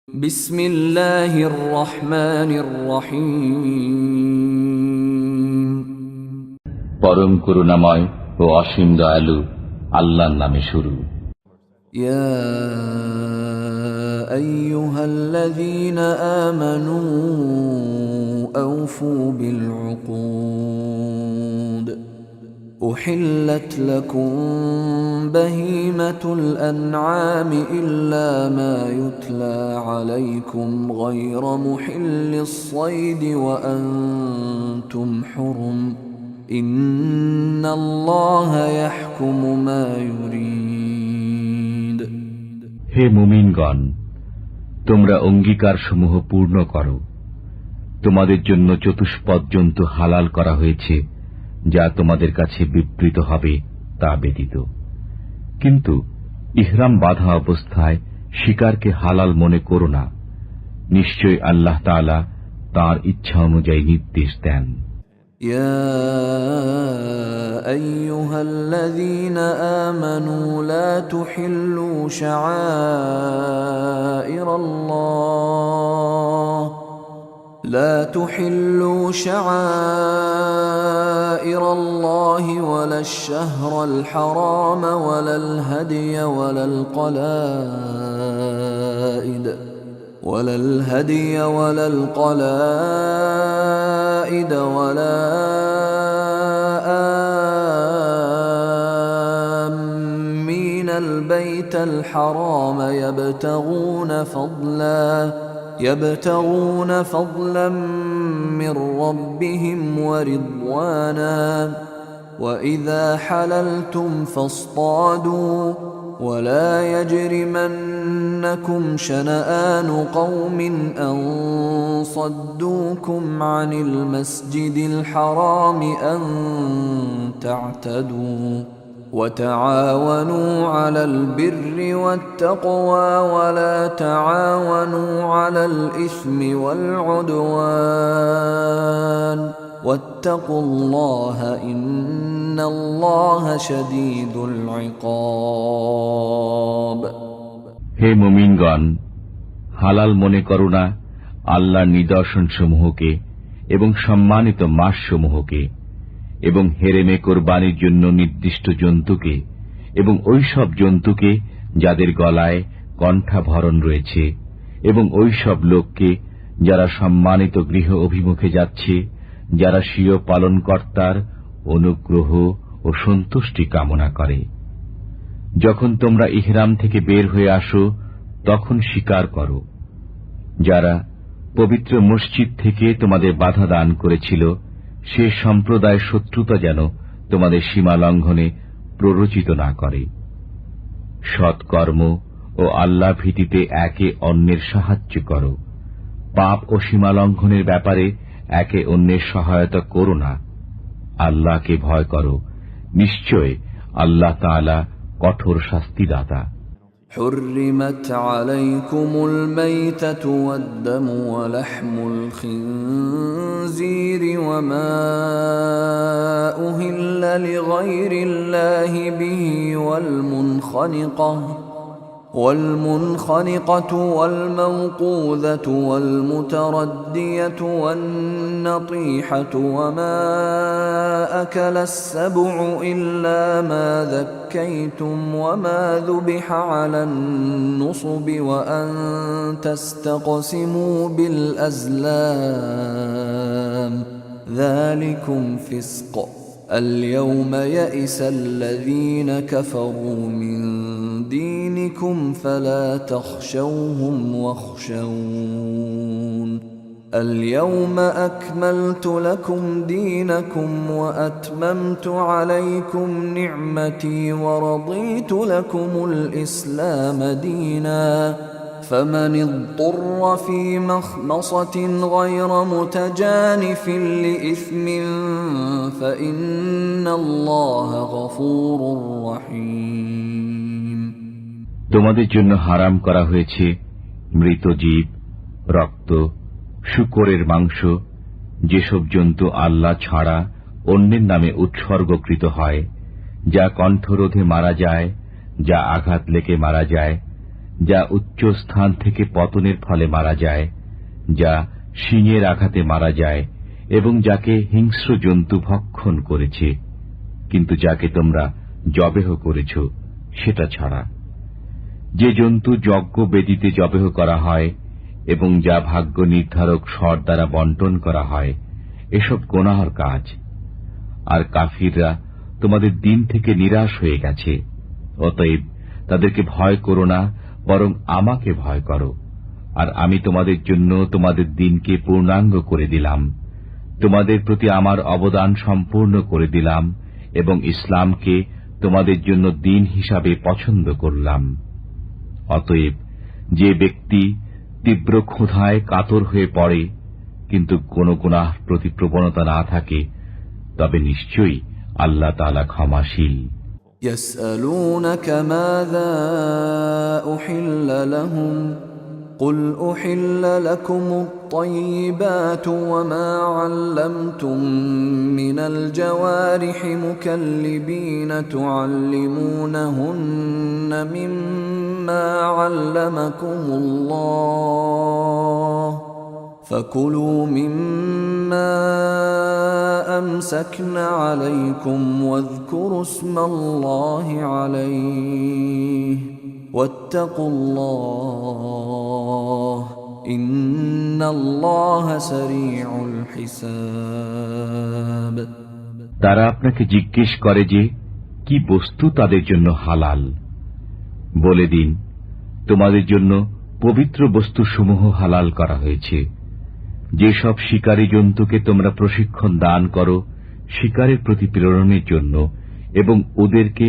বিসমিল্লাহির রহমানির রহিম। পরম করুণাময় ও অসীম দয়ালু আল্লাহর নামে শুরু। ইয়া আইয়ুহাল্লাযীনা আমানু আওফু বিল উকুদ أحلت لكم بهيمة الأنعام إلا ما يتلى عليكم غير محل الصيد وأنتم حرم إن الله يحكم ما يريد। হে মুমিনগণ, তোমরা অঙ্গীকার সমূহ পূর্ণ করো। তোমাদের জন্য চতুষ্পদ জন্তু হালাল করা হয়েছে যা তোমাদের কাছে বিবৃত হবে তা ব্যতীত, কিন্তু ইহরাম বাঁধা অবস্থায় শিকারকে হালাল মনে করো না। নিশ্চয় আল্লাহ তাআলা তাঁর ইচ্ছা অনুযায়ী নির্দেশ দেন। ইয়া আইয়ুহাল্লাযীনা আমানু লা তুহিল্লু শাআইরাল্লাহ لا تحلوا شعائر الله ولا الشهر الحرام ولا الهدي ولا القلائد ولا آمين البيت الحرام يبتغون فضلا من ربهم ورضوانا وإذا حللتم فاصطادوا ولا يجرمنكم شنآن قوم أن صدوكم عن المسجد الحرام أن تعتدوا وتعاونوا على البر والتقوى ولا تعاونوا على الإثم والعدوان واتقوا الله إن الله شديد العقاب। হে মুমিনগণ, হালাল মনে করো না আল্লাহর নিদর্শন সমূহকে এবং সম্মানিত মাস সমূহকে এবং হেরেমে কোরবানির জন্য নির্দিষ্ট জন্তুকে এবং ওই সব জন্তুকে যাদের গলায় কণ্ঠাভরণ রয়েছে এবং ওই সব লোককে যারা সম্মানিত গৃহ অভিমুখে যাচ্ছে, যারা স্বীয় পালনকর্তার অনুগ্রহ ও সন্তুষ্টি কামনা করে। যখন তোমরা ইহরাম থেকে বের হয়ে আসো তখন শিকার করো। যারা পবিত্র মসজিদ থেকে তোমাদের বাধা দান করেছিল সে সম্প্রদায় শত্রুতা যেন তোমাদের সীমা লঙ্ঘনে প্ররোচিত না করে। সৎকর্ম ও আল্লাহ ভীতিতে একে অন্যের সাহায্য করো। পাপ ও সীমা লঙ্ঘনের ব্যাপারে একে অন্যের সহায়তা করো না। আল্লাহকে ভয় করো, নিশ্চয় আল্লাহ তাআলা কঠোর শাস্তিদাতা। حرمت عليكم الميتة والدم ولحم الخنزير وما أهل لغير الله به والمنخنقة والموقوذة والمتردية والنطيحة وما أكل السبع إلا ما ذكيتم وما ذبح على النصب وأن تستقسموا بالأزلام ذلكم فسق اليوم يئس الذين كفروا من دينكم فلا تخشوهم واخشون اليوم أكملت لكم دينكم وأتممت عليكم نعمتي ورضيت لكم الإسلام دينا فمن اضطر في مخمصة غير متجانف لإثم فإن الله غفور رحيم। তোমাদের জন্য হারাম করা হয়েছে মৃত জীব, রক্ত, শূকরের মাংস, যেসব জন্তু আল্লাহ ছাড়া অন্যের নামে উৎসর্গকৃত হয়, যা কণ্ঠরোধে মারা যায়, যা আঘাত লেগে মারা যায়, যা উচ্চ স্থান থেকে পতনের ফলে মারা যায়, যা শিঙের আঘাতে মারা যায় এবং যাকে হিংস্র জন্তু ভক্ষণ করেছে, কিন্তু যাকে তোমরা জবেহ করেছ সেটা ছাড়া। যে জন্তু যজ্ঞ বেদিতে জবেহ করা হয় এবং যা ভাগ্য নির্ধারক স্বর দ্বারা বন্টন করা হয়, এসব গুনাহর কাজ। আর কাফিররা তোমাদের দিন থেকে নিরাশ হয়ে গেছে, অতএব তাদেরকে ভয় করো না, বরং আমাকে ভয় করো। আর আমি তোমাদের জন্য তোমাদের দিনকে পূর্ণাঙ্গ করে দিলাম, তোমাদের প্রতি আমার অবদান সম্পূর্ণ করে দিলাম এবং ইসলামকে তোমাদের জন্য দিন হিসাবে পছন্দ করলাম। অতএব যে ব্যক্তি তীব্র ক্ষুধায় কাতর হয়ে পড়ে কিন্তু কোন গুনাহ প্রতি প্রবণতা না থাকে, তবে নিশ্চয়ই আল্লাহ তাআলা ক্ষমাশীল। يسألونك ماذا أحل لهم قل أحل لكم الطيبات وما علمتم من الجوارح مكلبين تعلمونهن مما علمكم الله فكلوا مما أمسكن عليكم واذكروا اسم الله عليه واتقوا الله إن الله سريع الحساب। তারা আপনাকে জিজ্ঞেস করে যে কি বস্তু তাদের জন্য হালাল। বলে দিন, তোমাদের জন্য পবিত্র বস্তুসমূহ হালাল করা হয়েছে। যেসব শিকারী জন্তুকে তোমরা প্রশিক্ষণ দান করো শিকারের প্রতি প্রেরণের জন্য এবং ওদেরকে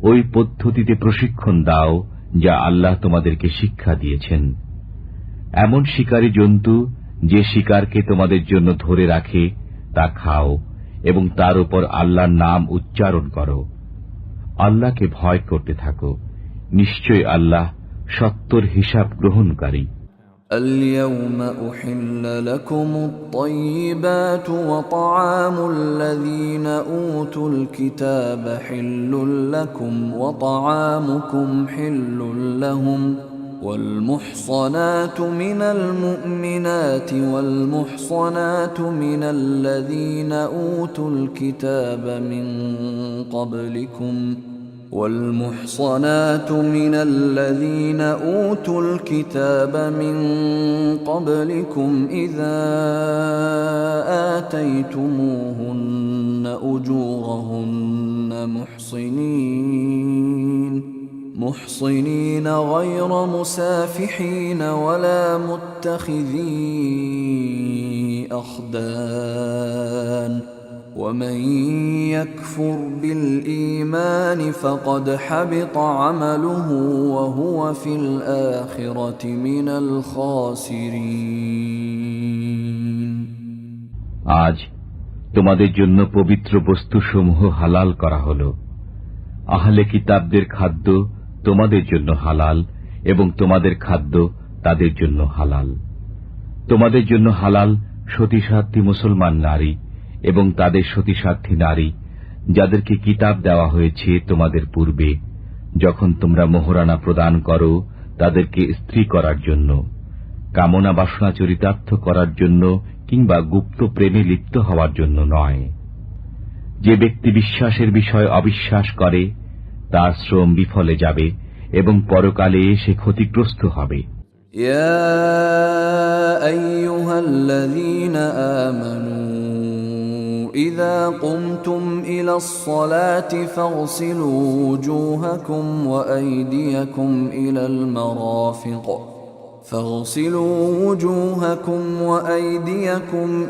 ওই পদ্ধতিতে প্রশিক্ষণ দাও যা আল্লাহ তোমাদেরকে শিক্ষা দিয়েছেন। এমন শিকারী জন্তু যে শিকারকে তোমাদের জন্য ধরে রাখে তা খাও এবং তার উপর আল্লাহর নাম উচ্চারণ করো। আল্লাহকে ভয় করতে থাকো, নিশ্চয় আল্লাহ সত্তর হিসাব গ্রহণকারী। اليوم أحل لكم الطيبات وطعام الذين أوتوا الكتاب حل لكم وطعامكم حل لهم والمحصنات من المؤمنات والمحصنات من الذين أوتوا الكتاب من قبلكم والمحصنات من الذين أوتوا الكتاب من قبلكم إذا آتيتموهن أجورهن محصنين غير مسافحين ولا متخذي أخدان ومن يكفر بالإيمان فقد حبط عمله وهو في الآخرة من الخاسرين। আজ তোমাদের জন্য পবিত্র বস্তুসমূহ হালাল করা হল। আহলে কিতাবদের খাদ্য তোমাদের জন্য হালাল এবং তোমাদের খাদ্য তাদের জন্য হালাল। তোমাদের জন্য হালাল সতীসাধ্বী মুসলমান নারী এবং তাদের সতীসাধ্বী নারী যাদেরকে কিতাব দেওয়া হয়েছে তোমাদের পূর্বে, যখন তোমরা মোহরানা প্রদান করো তাদেরকে স্ত্রী করার জন্য, কামনা বাসনা চরিতার্থ করার জন্য কিংবা গুপ্ত প্রেমে লিপ্ত হওয়ার জন্য নয়। যে ব্যক্তি বিশ্বাসের বিষয় অবিশ্বাস করে তার শ্রম বিফলে যাবে এবং পরকালে সে ক্ষতিগ্রস্ত হবে। ইয়া আইয়ুহাল্লাযীনা আমানু إذا قمتم إلى الصلاة فاغسلوا وجوهكم وأيديكم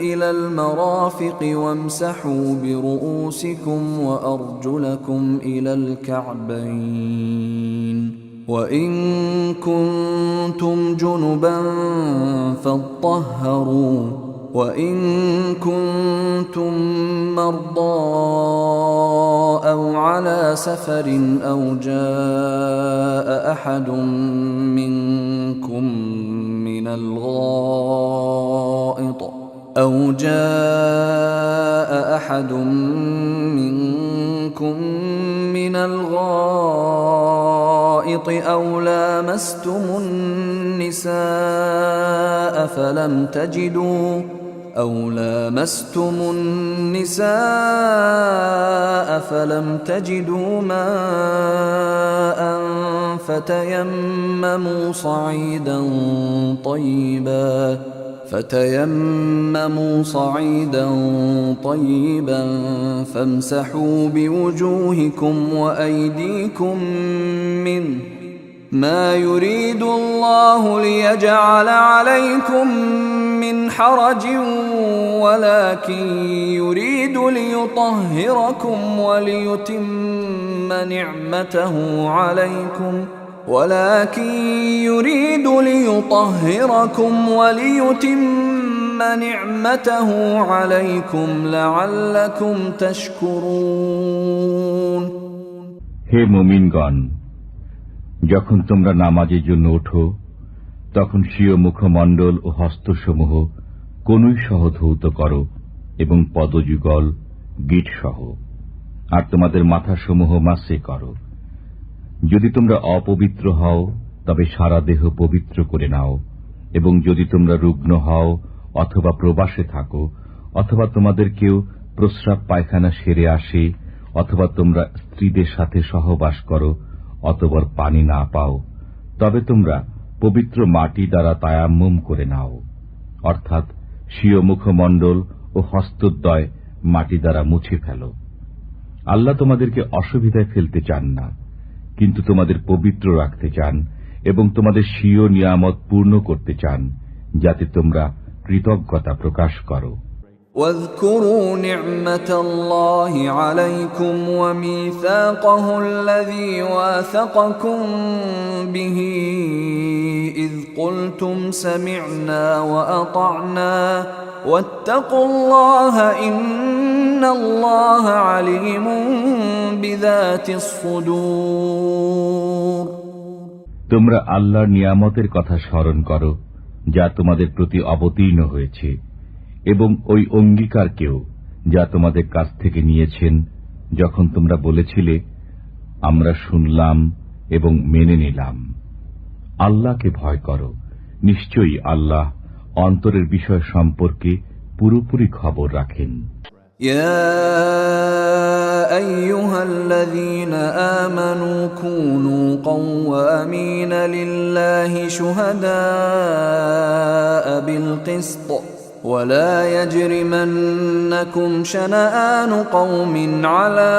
إلى المرافق وامسحوا برؤوسكم وأرجلكم إلى الكعبين وإن كنتم جنبا فاطهروا وإن كنتم مرضى أو على سفر أو جاء أحد منكم من الغائط الغائط أو لامستم النساء فلم تجدوا ماء فتيمموا صعيدا طيبا فامسحوا بوجوهكم وأيديكم منه ما يريد الله ليجعل عليكم من حرج ولكن يريد ليطهركم وليتم نعمته عليكم لعلكم تشكرون হে মুমিনগণ, যখন তোমরা নামাজের জন্য ওঠো তখন স্বীয় মুখমণ্ডল ও হস্তসমূহ কনুই সহ ধৌত করো এবং পদযুগল গিট সহ, আর তোমাদের মাথাসমূহ মাসে করো। যদি তোমরা অপবিত্র হও তবে সারা দেহ পবিত্র করে নাও, এবং যদি তোমরা রুগ্ন হও অথবা প্রবাসে থাকো, অথবা তোমাদের কেউ প্রস্রাব পায়খানা সেরে আসে, অথবা তোমরা স্ত্রীদের সাথে সহবাস করো অতঃপর পানি না পাও, তবে তোমরা পবিত্র মাটি দ্বারা তায়াম্মুম করে নাও, অর্থাৎ স্বীয় মুখমণ্ডল ও হস্তদ্বয় মাটি দ্বারা মুছে ফেলো। আল্লাহ তোমাদেরকে অসুবিধায় ফেলতে চান না, কিন্তু তোমাদের পবিত্র রাখতে চান এবং তোমাদের স্বীয় নিয়ামত পূর্ণ করতে চান, যাতে তোমরা কৃতজ্ঞতা প্রকাশ করো। واذكروا نعمة الله عليكم وميثاقه الذي واثقكم به إذ قلتم سمعنا وأطعنا واتقوا الله إن الله عليم بذات الصدور তোমরা আল্লাহর নিয়ামতের কথা স্মরণ করো যা তোমাদের প্রতি অবতীর্ণ হয়েছে, এবং ওই অঙ্গীকারকেও যা তোমাদের কাছ থেকে নিয়েছেন, যখন তোমরা বলেছিলে আমরা শুনলাম এবং মেনে নিলাম। আল্লাহকে ভয় করো, নিশ্চয়ই আল্লাহ অন্তরের বিষয় সম্পর্কে পুরোপুরি খবর রাখেন। يا أيها الذين آمنوا كونوا قوامين لله شهداء بالقسط ولا يجرمنكم شنآن قوم على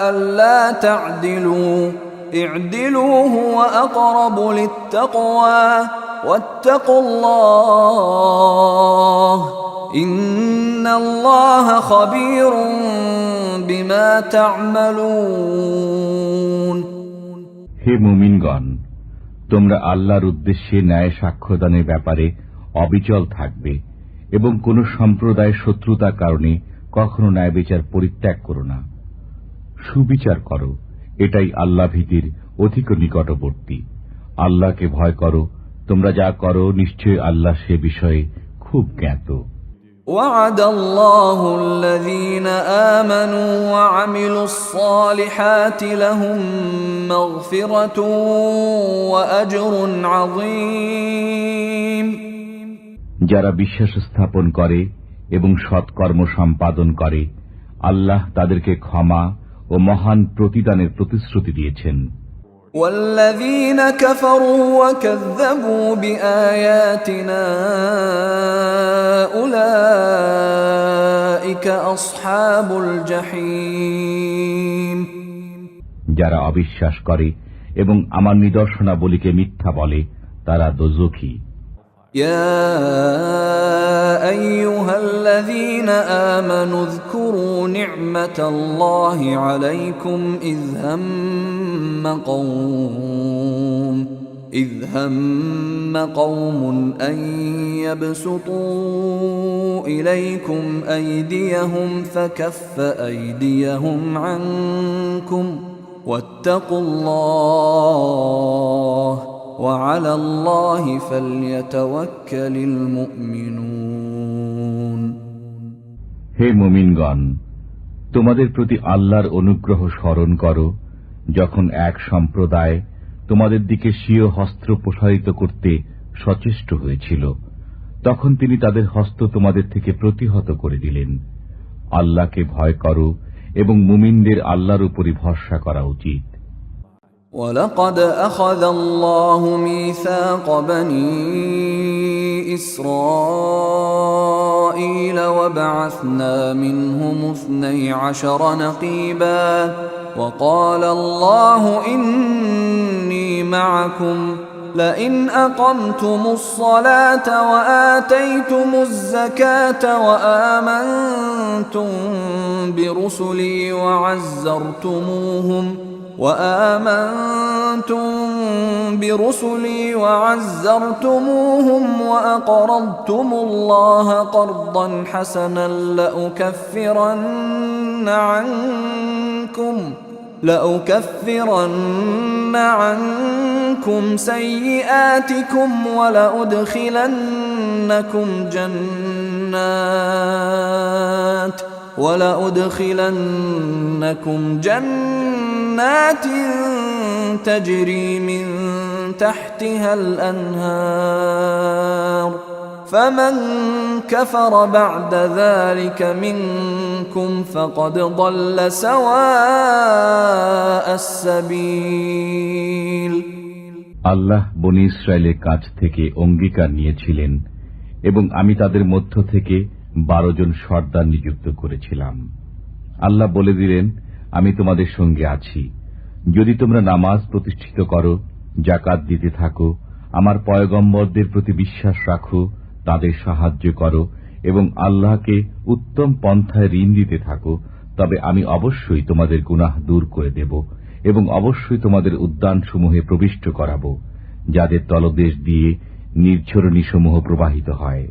ألا تعدلوا اعدلوا هو أقرب للتقوى واتقوا الله إن الله خبير بما تعملون হে মুমিনগণ, তোমরা আল্লাহর উদ্দেশ্যে ন্যায় সাক্ষ্যদানের ব্যাপারে অবিচল থাকবে এবং কোন সম্প্রদায়ের শত্রুতার কারণে কখনো ন্যায় বিচার পরিত্যাগ করো না। সুবিচার করো, এটাই আল্লাহ ভীতির অধিক নিকটবর্তী। আল্লাহকে ভয় করো, তোমরা যা করো নিশ্চয় আল্লাহ সে বিষয়ে খুব জ্ঞাত। وعد الله الذين آمنوا وعملوا الصالحات لهم مغفرة وأجر عظيم যারা বিশ্বাস স্থাপন করে এবং সৎকর্ম সম্পাদন করে, আল্লাহ তাদেরকে ক্ষমা ও মহান প্রতিদানের প্রতিশ্রুতি দিয়েছেন। والذين كفروا وكذبوا بآياتنا أولئك أصحاب الجحيم যারা অবিশ্বাস করে এবং আমার নিদর্শনাবলীকে মিথ্যা বলে, তারা দোজখী। يا أيها الذين آمنوا اذكروا نعمة الله عليكم إذ هم قوم أن يبسطوا إليكم أيديهم فكف أيديهم عنكم واتقوا الله وعلى الله فليتوكل المؤمنون হে মুমিনগণ, তোমাদের প্রতি আল্লাহর অনুগ্রহ স্মরণ করো, যখন এক সম্প্রদায় তোমাদের দিকে স্বীয় হস্ত প্রসারিত করতে সচেষ্ট হয়েছিল, তখন তিনি তাদের হস্ত তোমাদের থেকে প্রতিহত করে দিলেন। আল্লাহকে ভয় করো এবং মুমিনদের আল্লাহর উপরই ভরসা করা উচিত। وَلَقَدْ أَخَذَ اللَّهُ مِيثَاقَ بَنِي إِسْرَائِيلَ وَبَعَثْنَا مِنْهُمُ 12 نَقِيبًا وَقَالَ اللَّهُ إِنِّي مَعَكُمْ لَئِنْ أَقَمْتُمُ الصَّلَاةَ وَآتَيْتُمُ الزَّكَاةَ وَآمَنْتُمْ برسلي وعزرتموهم وأقرضتم الله قرضا حسنا لأكفرن عنكم سيئاتكم ولأدخلنكم جنات تجري من تحتها الأنهار فمن كفر بعد ذلك منكم فقد ضل سواء السبيل। আল্লাহ বনী ইসরায়েলের কাছ থেকে অঙ্গীকার নিয়েছিলেন এবং আমি তাদের মধ্য থেকে 12 জন সর্দার নিযুক্ত করেছিলাম। আল্লাহ বলে দিলেন, আমি তোমাদের সঙ্গে আছি। যদি তোমরা নামাজ প্রতিষ্ঠিত করো, যাকাত দিতে থাকো, আমার পয়গম্বরদের প্রতি বিশ্বাস রাখো, তাদের সাহায্য করো এবং আল্লাহকে উত্তম পন্থায় ঋণ দিতে থাকো, তবে আমি অবশ্যই তোমাদের গুনাহ দূর করে দেব এবং অবশ্যই তোমাদের উদ্যানসমূহে প্রবিষ্ট করাব, যাদের তলদেশ দিয়ে নির্ঝরণীসমূহ প্রবাহিত হয়।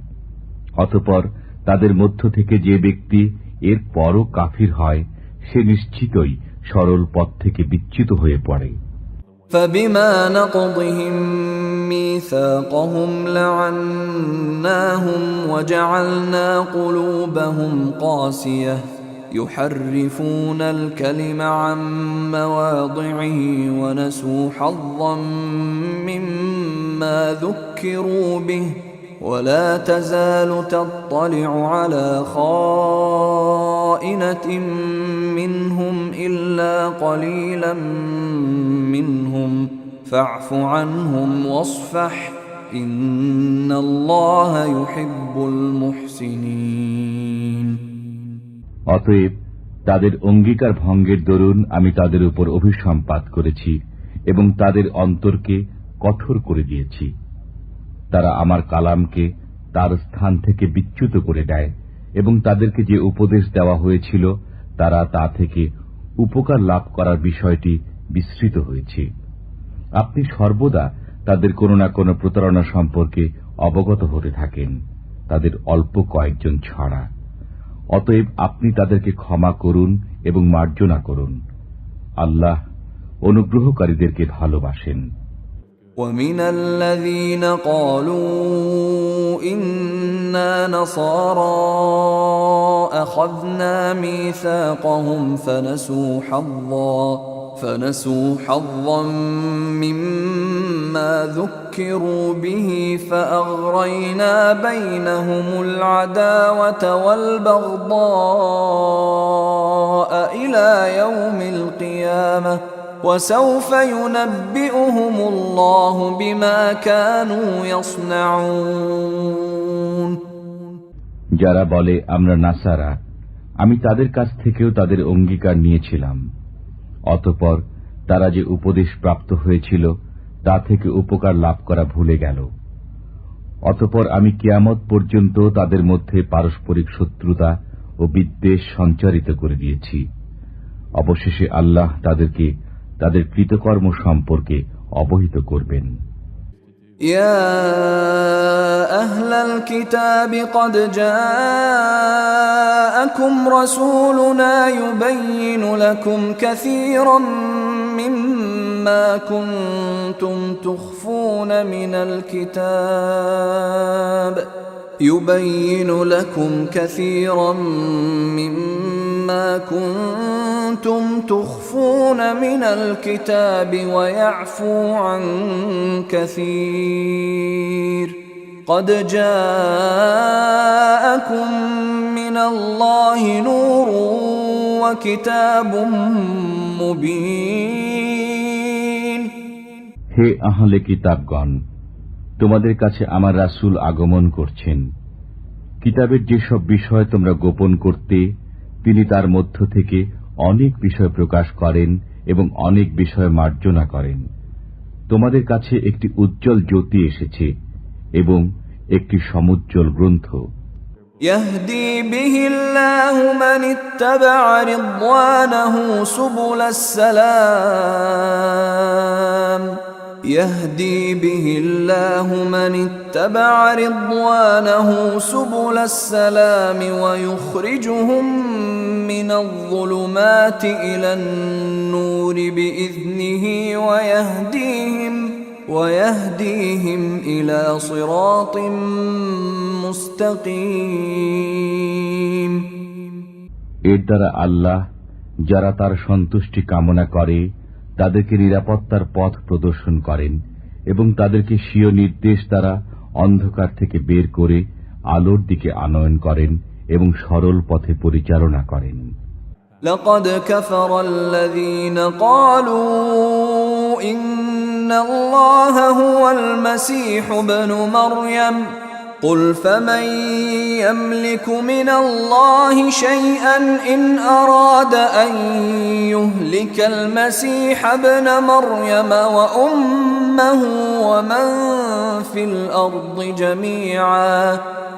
অতঃপর তাদের মধ্য থেকে যে ব্যক্তি এর পরও কাফির হয়, সে নিশ্চিতই সরল পথ থেকে বিচ্যুত হয়ে পড়ে। فبما نقضهم ميثاقهم لعناهم وجعلنا قلوبهم قاسية يحرفون الكلم عن مواضعه ونسوا حظا مما ذكروا به ولا تزال تطلع على خائنة منهم إلا قليلا منهم فاعف عنهم واصفح إن الله يحب المحسنين। অতএব তাদের অঙ্গীকার ভঙ্গের দরুন আমি তাদের উপর অভিসম্পাত করেছি এবং তাদের অন্তরকে কঠোর করে দিয়েছি। তারা আমার কালামকে তার স্থান থেকে বিচ্যুত করে দেয় এবং তাদেরকে যে উপদেশ দেওয়া হয়েছিল তারা তা থেকে উপকার লাভ করার বিষয়টি বিস্মৃত হয়েছে। আপনি সর্বদা তাদের কোনো না কোনো প্রতারণা সম্পর্কে অবগত হতে থাকেন, তাদের অল্প কয়েকজন ছাড়া। অতএব আপনি তাদেরকে ক্ষমা করুন এবং মার্জনা করুন। আল্লাহ অনুগ্রহকারীদেরকে ভালোবাসেন। ومن الذين قالوا إنا نصارى أخذنا ميثاقهم فنسوا حظا مما ذكروا به فأغرينا بينهم العداوة والبغضاء إلى يوم القيامة وسوف ينبئهم الله بما كانوا يصنعون। যারা বলে আমরা নাসারা, আমি তাদের কাছ থেকেও তাদের অঙ্গীকার নিয়েছিলাম। অতঃপর তারা যে উপদেশ প্রাপ্ত হয়েছিল তা থেকে উপকার লাভ করা ভুলে গেল। অতঃপর আমি কিয়ামত পর্যন্ত তাদের মধ্যে পারস্পরিক শত্রুতা ও বিদ্বেষ সঞ্চারিত করে দিয়েছি। অবশেষে আল্লাহ তাদেরকে তাদের কৃতকর্ম সম্পর্কে অবহিত করবেন। يا أهل الكتاب قد جاءكم رسولنا يبين لكم كثيرا مما كنتم تخفون من الكتاب ما كنتم تخفون من الكتاب ويعفو عن كثير قد جاءكم من الله نور وكتاب مبين হে আহলে কিতাবগণ, তোমাদের কাছে আমার রাসূল আগমন করছেন। কিতাবের যেসব বিষয় তোমরা গোপন করতে, তিনি তার মধ্য থেকে অনেক বিষয় প্রকাশ করেন এবং অনেক বিষয় মার্জনা করেন। তোমাদের কাছে একটি উজ্জ্বল জ্যোতি এসেছে এবং একটি সমুজ্জ্বল গ্রন্থ। يهدي به الله من اتبع رضوانه سبل السلام يهدي به الله من اتبع رضوانه سبل السلام ويخرجهم من الظلمات إلى النور بإذنه ويهديهم إلى صراط মুস্তাকিম। এর দ্বারা আল্লাহ যারা তার সন্তুষ্টি কামনা করে তাদেরকে নিরাপত্তার পথ প্রদর্শন করেন এবং তাদেরকে স্বীয় নির্দেশ দ্বারা অন্ধকার থেকে বের করে আলোর দিকে আনয়ন করেন এবং সরল পথে পরিচালনা করেন। লাকাদ কাফারাল্লাযীনা ক্বালু ইন্নাল্লাহা হুয়াল মাসীহু ইবনু মারইয়াম قل فمن يملك من الله شيئا إن أراد أن يهلك المسيح ابن مريم وأمه ومن في الأرض جميعا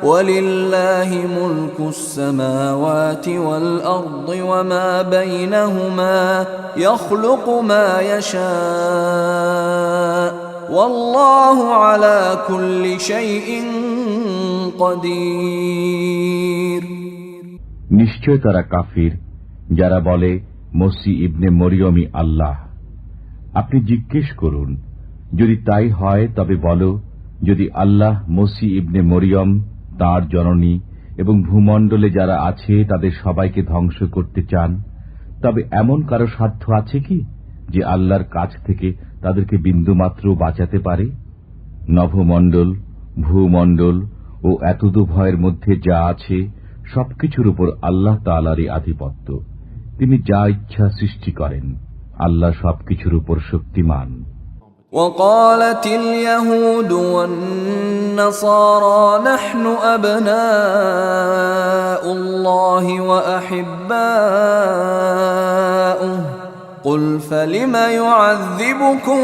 ولله ملك السماوات والأرض وما بينهما يخلق ما يشاء والله على كل شيء قدير। নিশ্চয় তারা কাফির যারা বলে মসিহ ইবনে মরিয়মই আল্লাহ। আপনি জিজ্ঞেস করুন, যদি তাই হয় তবে বলো, যদি আল্লাহ মসিহ ইবনে মরিয়ম, তাঁর জননী এবং ভূমণ্ডলে যারা আছে তাদের সবাইকে ধ্বংস করতে চান, তবে এমন কারো সাধ্য আছে কি যে আল্লাহর কাছ থেকে তাদেরকে বিন্দুমাত্র বাঁচাতে পারে? নভমণ্ডল, ভূমণ্ডল ও এতদু ভয়ের মধ্যে যা আছে সবকিছুর উপর আল্লাহ তাআলারই আধিপত্য। তিনি যা ইচ্ছা সৃষ্টি করেন। আল্লাহ সবকিছুর উপর শক্তিমান। وقالت اليهود والنصارى نحن أبناء الله وأحباؤه قل فلم يعذبكم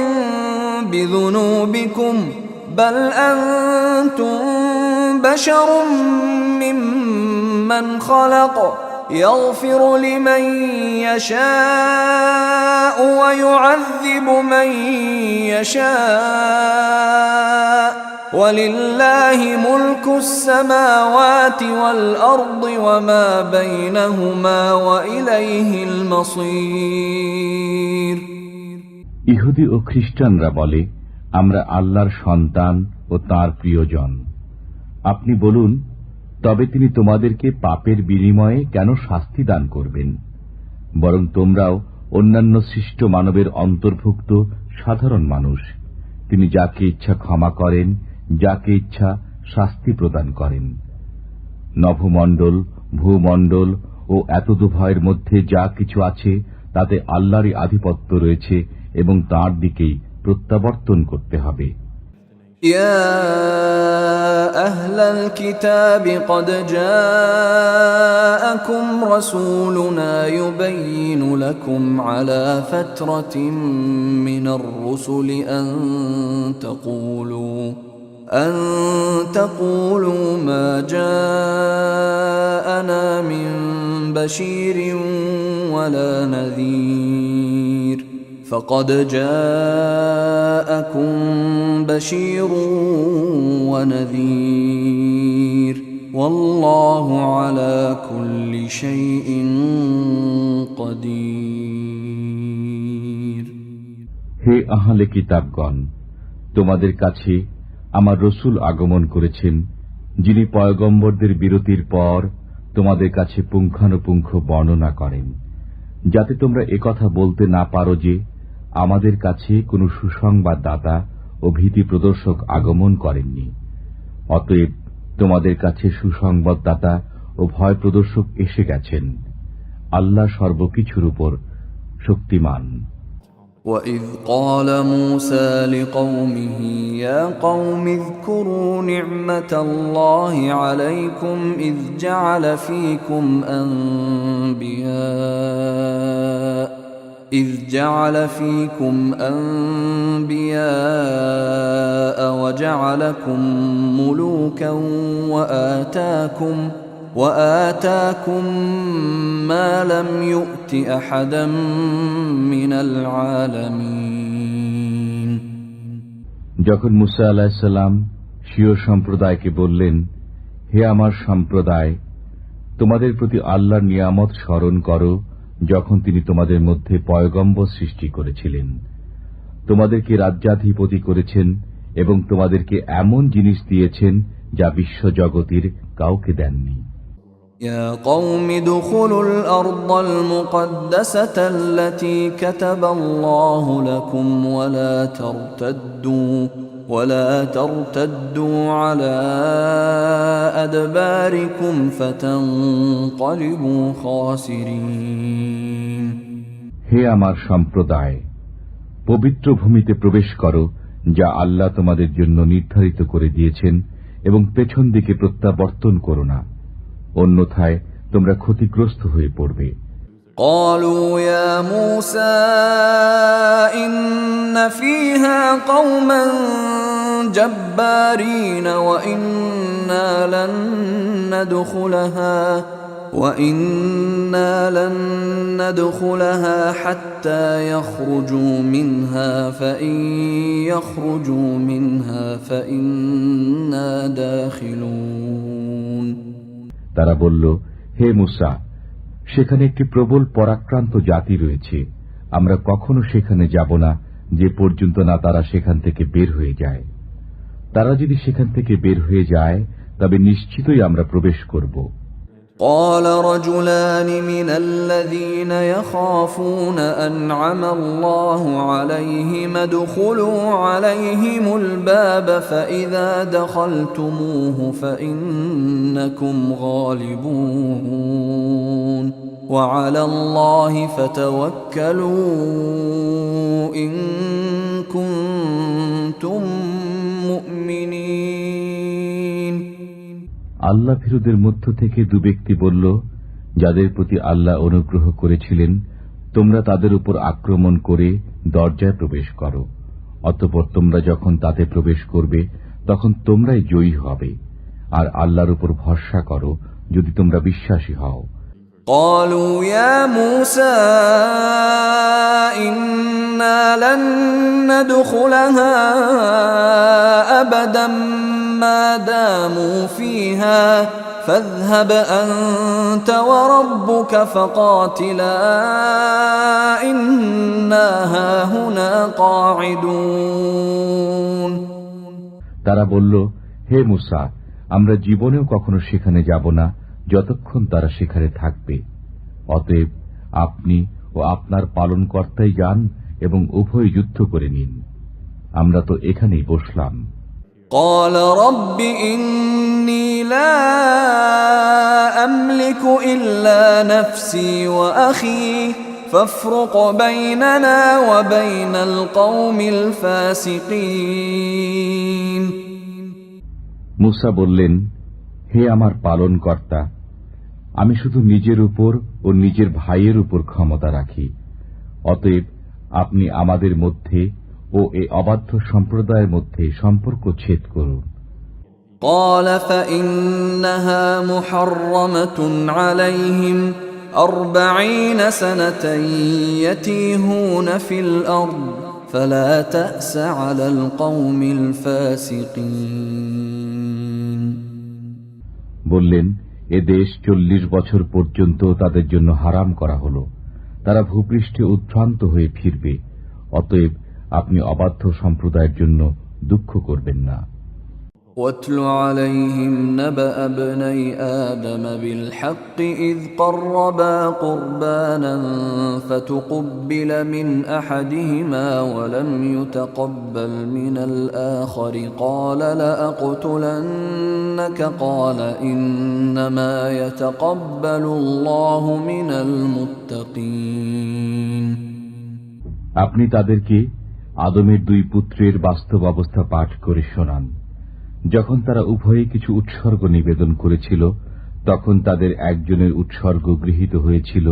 بذنوبكم بل أنتم بشر ممن خلق يغفر لمن يشاء ويعذب من يشاء ولله ملك السماوات والأرض وما بينهما وإليه المصير। ইহুদি ও খ্রিস্টানরা বলে, আমরা আল্লাহর সন্তান ও তাঁর প্রিয়জন। আপনি বলুন, তবে তিনি তোমাদেরকে পাপের বিনিময়ে কেন শাস্তি দান করবেন? বরং তোমরাও অন্যান্য সৃষ্ট মানবের অন্তর্ভুক্ত সাধারণ মানুষ। তিনি যাকে ইচ্ছা ক্ষমা করেন, যাকে ইচ্ছা শাস্তি প্রদান করেন। নভমণ্ডল, ভূমণ্ডল ও এতদু ভয়ের মধ্যে যা কিছু আছে তাতে আল্লাহরই আধিপত্য রয়েছে এবং তাঁর দিকেই প্রত্যাবর্তন করতে হবে। يا أهل الكتاب قد جاءكم رسولنا يبين لكم على فترة من الرسل أن تقولوا ما جاءنا من بشير ولا نذير فقد جاءكم بشير ونذير والله على كل شيء قدير। হে আহলে কিতাবগণ, তোমাদের কাছে আমার রসুল আগমন করেছেন, যিনি পয়গম্বরদের বিরতির পর তোমাদের কাছে পুঙ্খানুপুঙ্খ বর্ণনা করেন, যাতে তোমরা একথা বলতে না পারো যে আমাদের কাছে কোনো সুসংবাদদাতা ও ভীতি প্রদর্শক আগমন করেননি। অতএব তোমাদের কাছে সুসংবাদদাতা ও ভয় প্রদর্শক এসে গেছেন। আল্লাহ সর্বকিছুর উপর শক্তিমান। وَإِذْ قَالَ مُوسَى لِقَوْمِهِ يَا قَوْمِ اذْكُرُوا نِعْمَةَ اللَّهِ عَلَيْكُمْ إِذْ جَعَلَ فِيكُمْ أَنْبِيَاءَ وَجَعَلَكُمْ مُلُوكًا وآتاكم ما لم يؤت أحدا من العالمين। যখন মুসা আলাইহিস সালাম স্বীয় সম্প্রদায়কে বললেন, হে আমার সম্প্রদায়, তোমাদের প্রতি আল্লাহর নিয়ামত স্মরণ করো যখন তিনি তোমাদের মধ্যে পয়গম্বর সৃষ্টি করেছিলেন, তোমাদেরকে রাজ্যাধিপতি করেছেন এবং তোমাদেরকে এমন জিনিস দিয়েছেন যা বিশ্বজগতের কাউকে দেননি। يا قوم ادخلوا الأرض المقدسة التي كتب الله لكم ولا ترتدوا على أدباركم فتنقلبوا خاسرين। হে আমার সম্প্রদায়, পবিত্র ভূমিতে প্রবেশ করো যা আল্লাহ তোমাদের জন্য নির্ধারিত করে দিয়েছেন এবং পেছন দিকে প্রত্যাবর্তন করো না, অন্যথায় তোমরা ক্ষতিগ্রস্ত হয়ে পড়বে। قالوا يا موسى إن فيها قوما جبارين وإنا لن ندخلها حتى يخرجوا منها فإن يخرجوا منها فإنا داخلون। তারা বলল, হে মুসা, সেখানে একটি প্রবল পরাক্রান্ত জাতি রয়েছে, আমরা কখনো সেখানে যাব না যে পর্যন্ত না তারা সেখান থেকে বের হয়ে যায়। তারা যদি সেখান থেকে বের হয়ে যায় তবে নিশ্চিতই আমরা প্রবেশ করব। قال رجلان من الذين يخافون أنعم الله عليهم ادخلوا عليهم الباب فإذا دخلتموه فإنكم غالبون وعلى الله فتوكلوا إن كنتم مؤمنين। আল্লাহ ভীরুদের মধ্য থেকে দু ব্যক্তি বলল, যাদের প্রতি আল্লাহ অনুগ্রহ করেছিলেন, তোমরা তাদের উপর আক্রমণ করে দরজায় প্রবেশ করো, অতঃপর তোমরা যখন তাতে প্রবেশ করবে তখন তোমরাই জয়ী হবে, আর আল্লাহর উপর ভরসা করো যদি তোমরা বিশ্বাসী হও। قالوا يا موسى إنا لن ندخلها أبدا ما داموا فيها فاذهب أنت وربك فقاتلا إنا هاهنا قاعدون। তারা বলল, হে মুসা, আমরা জীবনেও কখনো সেখানে যাব না যতক্ষণ তারা সেখানে থাকবে, অতএব আপনি ও আপনার পালনকর্তাই যান এবং উভয় যুদ্ধ করে নিন, আমরা তো এখানেই বসলাম। قال رب إني لا أملك إلا نفسي وأخي فافرق بيننا وبين القوم الفاسقين। মুসা বললেন, হে আমার পালনকর্তা, আমি শুধু নিজের উপর ও নিজের ভাইয়ের উপর ক্ষমতা রাখি, অতএব আপনি আমাদের মধ্যে ও এ অবাধ্য সম্প্রদায়ের মধ্যে সম্পর্ক ছেদ করুন। قال فإنها محرمة عليهم 40 سنة يتيهون في الأرض فلا تأس على القوم الفاسقين। বললেন, এ দেশ 40 বছর পর্যন্ত তাদের জন্য হারাম করা হল, তারা ভূপৃষ্ঠে উদ্ভ্রান্ত হয়ে ফিরবে, অতএব আপনি অবাধ্য সম্প্রদায়ের জন্য দুঃখ করবেন না। واتل عليهم نبأ ابني آدم بالحق إذ قربا قربانا فتقبل من أحدهما ولم يتقبل من الآخر قال لأقتلنك قال إنما يتقبل الله من المتقين আপনি তাদেরকে আদমের দুই পুত্রের বাস্তব অবস্থা পাঠ করে শোনান। যখন তারা উভয়ে কিছু উৎসর্গ নিবেদন করেছিল তখন তাদের একজনের উৎসর্গ গৃহীত হয়েছিল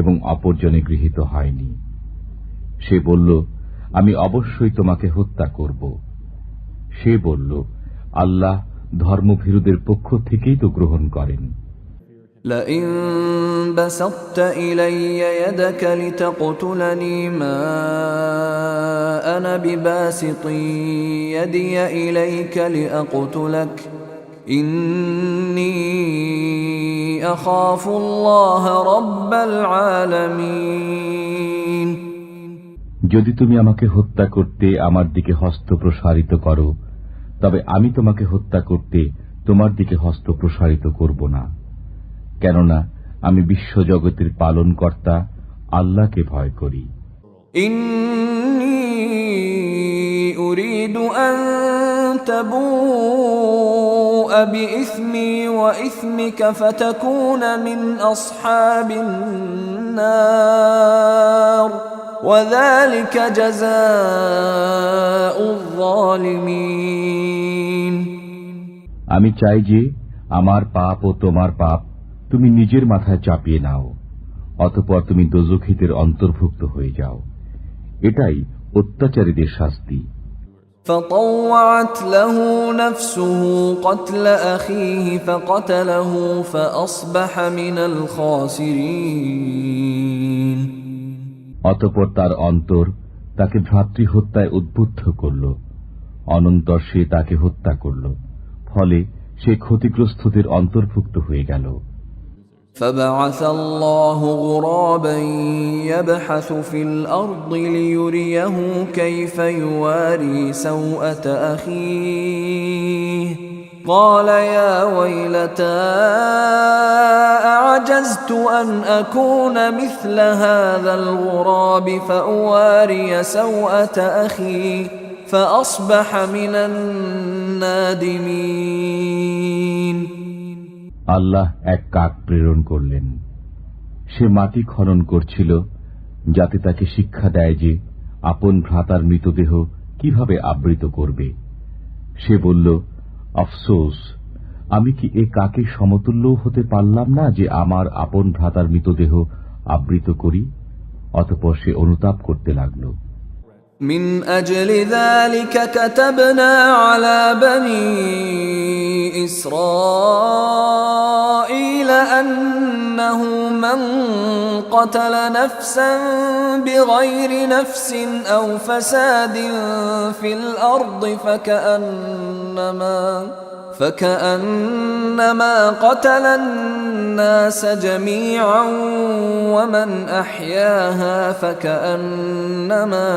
এবং অপরজনে গৃহীত হয়নি। সে বলল, আমি অবশ্যই তোমাকে হত্যা করব। সে বলল, আল্লাহ ধর্মভীরুদের পক্ষ থেকেই তো গ্রহণ করেন। لئن بسطت إلي يدك لتقتلني ما أنا بباسط يدي إليك لأقتلك إني أخاف الله رب العالمين যদি তুমি আমাকে হত্যা করতে আমার দিকে হস্ত প্রসারিত করো তবে আমি তোমাকে হত্যা করতে তোমার দিকে হস্ত প্রসারিত করব না, কেননা আমি বিশ্বজগতের পালনকর্তা আল্লাহকে ভয় করি। ইন্নী উরিদু আন তাবুআ বিইসমি ওয়া ইসমিকা ফাতাকুনা মিন আসহাবিন নার ওয়া যালিকা জাযাউয যালিমিন। আমি চাই যে আমার পাপ ও তোমার পাপ তুমি নিজের মাথায় চাপিয়ে নাও, অতঃপর তুমি দোজখীদের অন্তর্ভুক্ত হয়ে যাও। এটাই অত্যাচারীদের শাস্তি। فطوعت له نفسه قتل أخيه فقتله فأصبح من الخاسرين অতঃপর তার অন্তর তাকে ভ্রাতৃহত্যায় উদ্বুদ্ধ করল, অনন্তর সে তাকে হত্যা করল, ফলে সে ক্ষতিগ্রস্তদের অন্তর্ভুক্ত হয়ে গেল। فبعث الله غرابا يبحث في الأرض ليريه كيف يواري سوءة أخيه قال يا ويلتى أعجزت أن أكون مثل هذا الغراب فأواري سوءة أخي فأصبح من النادمين আল্লাহ এক কাক প্রেরণ করলেন। সে মাটি খনন করছিল যাতে তাকে শিক্ষা দেয় যে আপন ভ্রাতার মৃতদেহ কিভাবে আবৃত করবে। সে বলল, আফসোস, আমি কি এ কাকের সমতুল্যও হতে পারলাম না যে আমার আপন ভ্রাতার মৃতদেহ আবৃত করি। অতঃপর সে অনুতাপ করতে লাগল। من أجل ذلك كتبنا على بني إسرائيل أنه من قتل نفسا بغير نفس أو فساد في الأرض فكأنما قتل الناس جميعا ومن أحياها فكأنما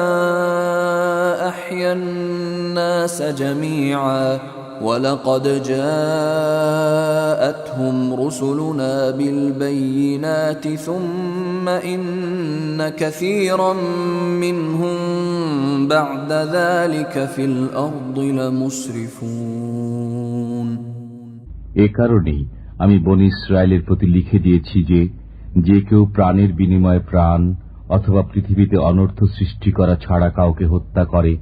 أحيا الناس جميعا ولقد جاءتهم رسلنا بالبينات ثم إن كثيرا منهم بعد ذلك في الأرض لمسرفون এ কারণেই আমি বনী ইসরায়েলের প্রতি লিখে দিয়েছি যে যে কেউ প্রাণের বিনিময়ে প্রাণ অথবা পৃথিবীতে অনর্থ সৃষ্টি করা ছাড়া কাউকে হত্যা করে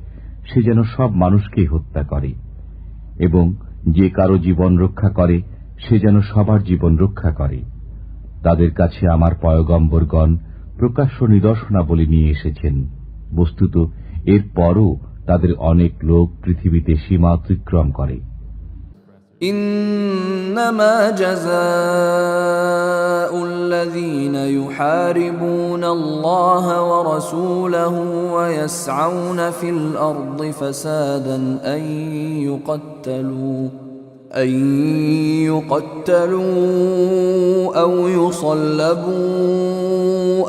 সে যেন সব মানুষকেই হত্যা করে, এবং যে কারো জীবন রক্ষা করে সে যেন সবার জীবন রক্ষা করে। তাদের কাছে আমার পয়গম্বরগণ প্রকাশ্য নিদর্শনাবলী নিয়ে এসেছেন, বস্তুত এর পরও তাদের অনেক লোক পৃথিবীতে সীমা অতিক্রম করে। إنما جزاء الذين يحاربون الله ورسوله ويسعون في الأرض فسادا أن يقتلوا أو يصلبوا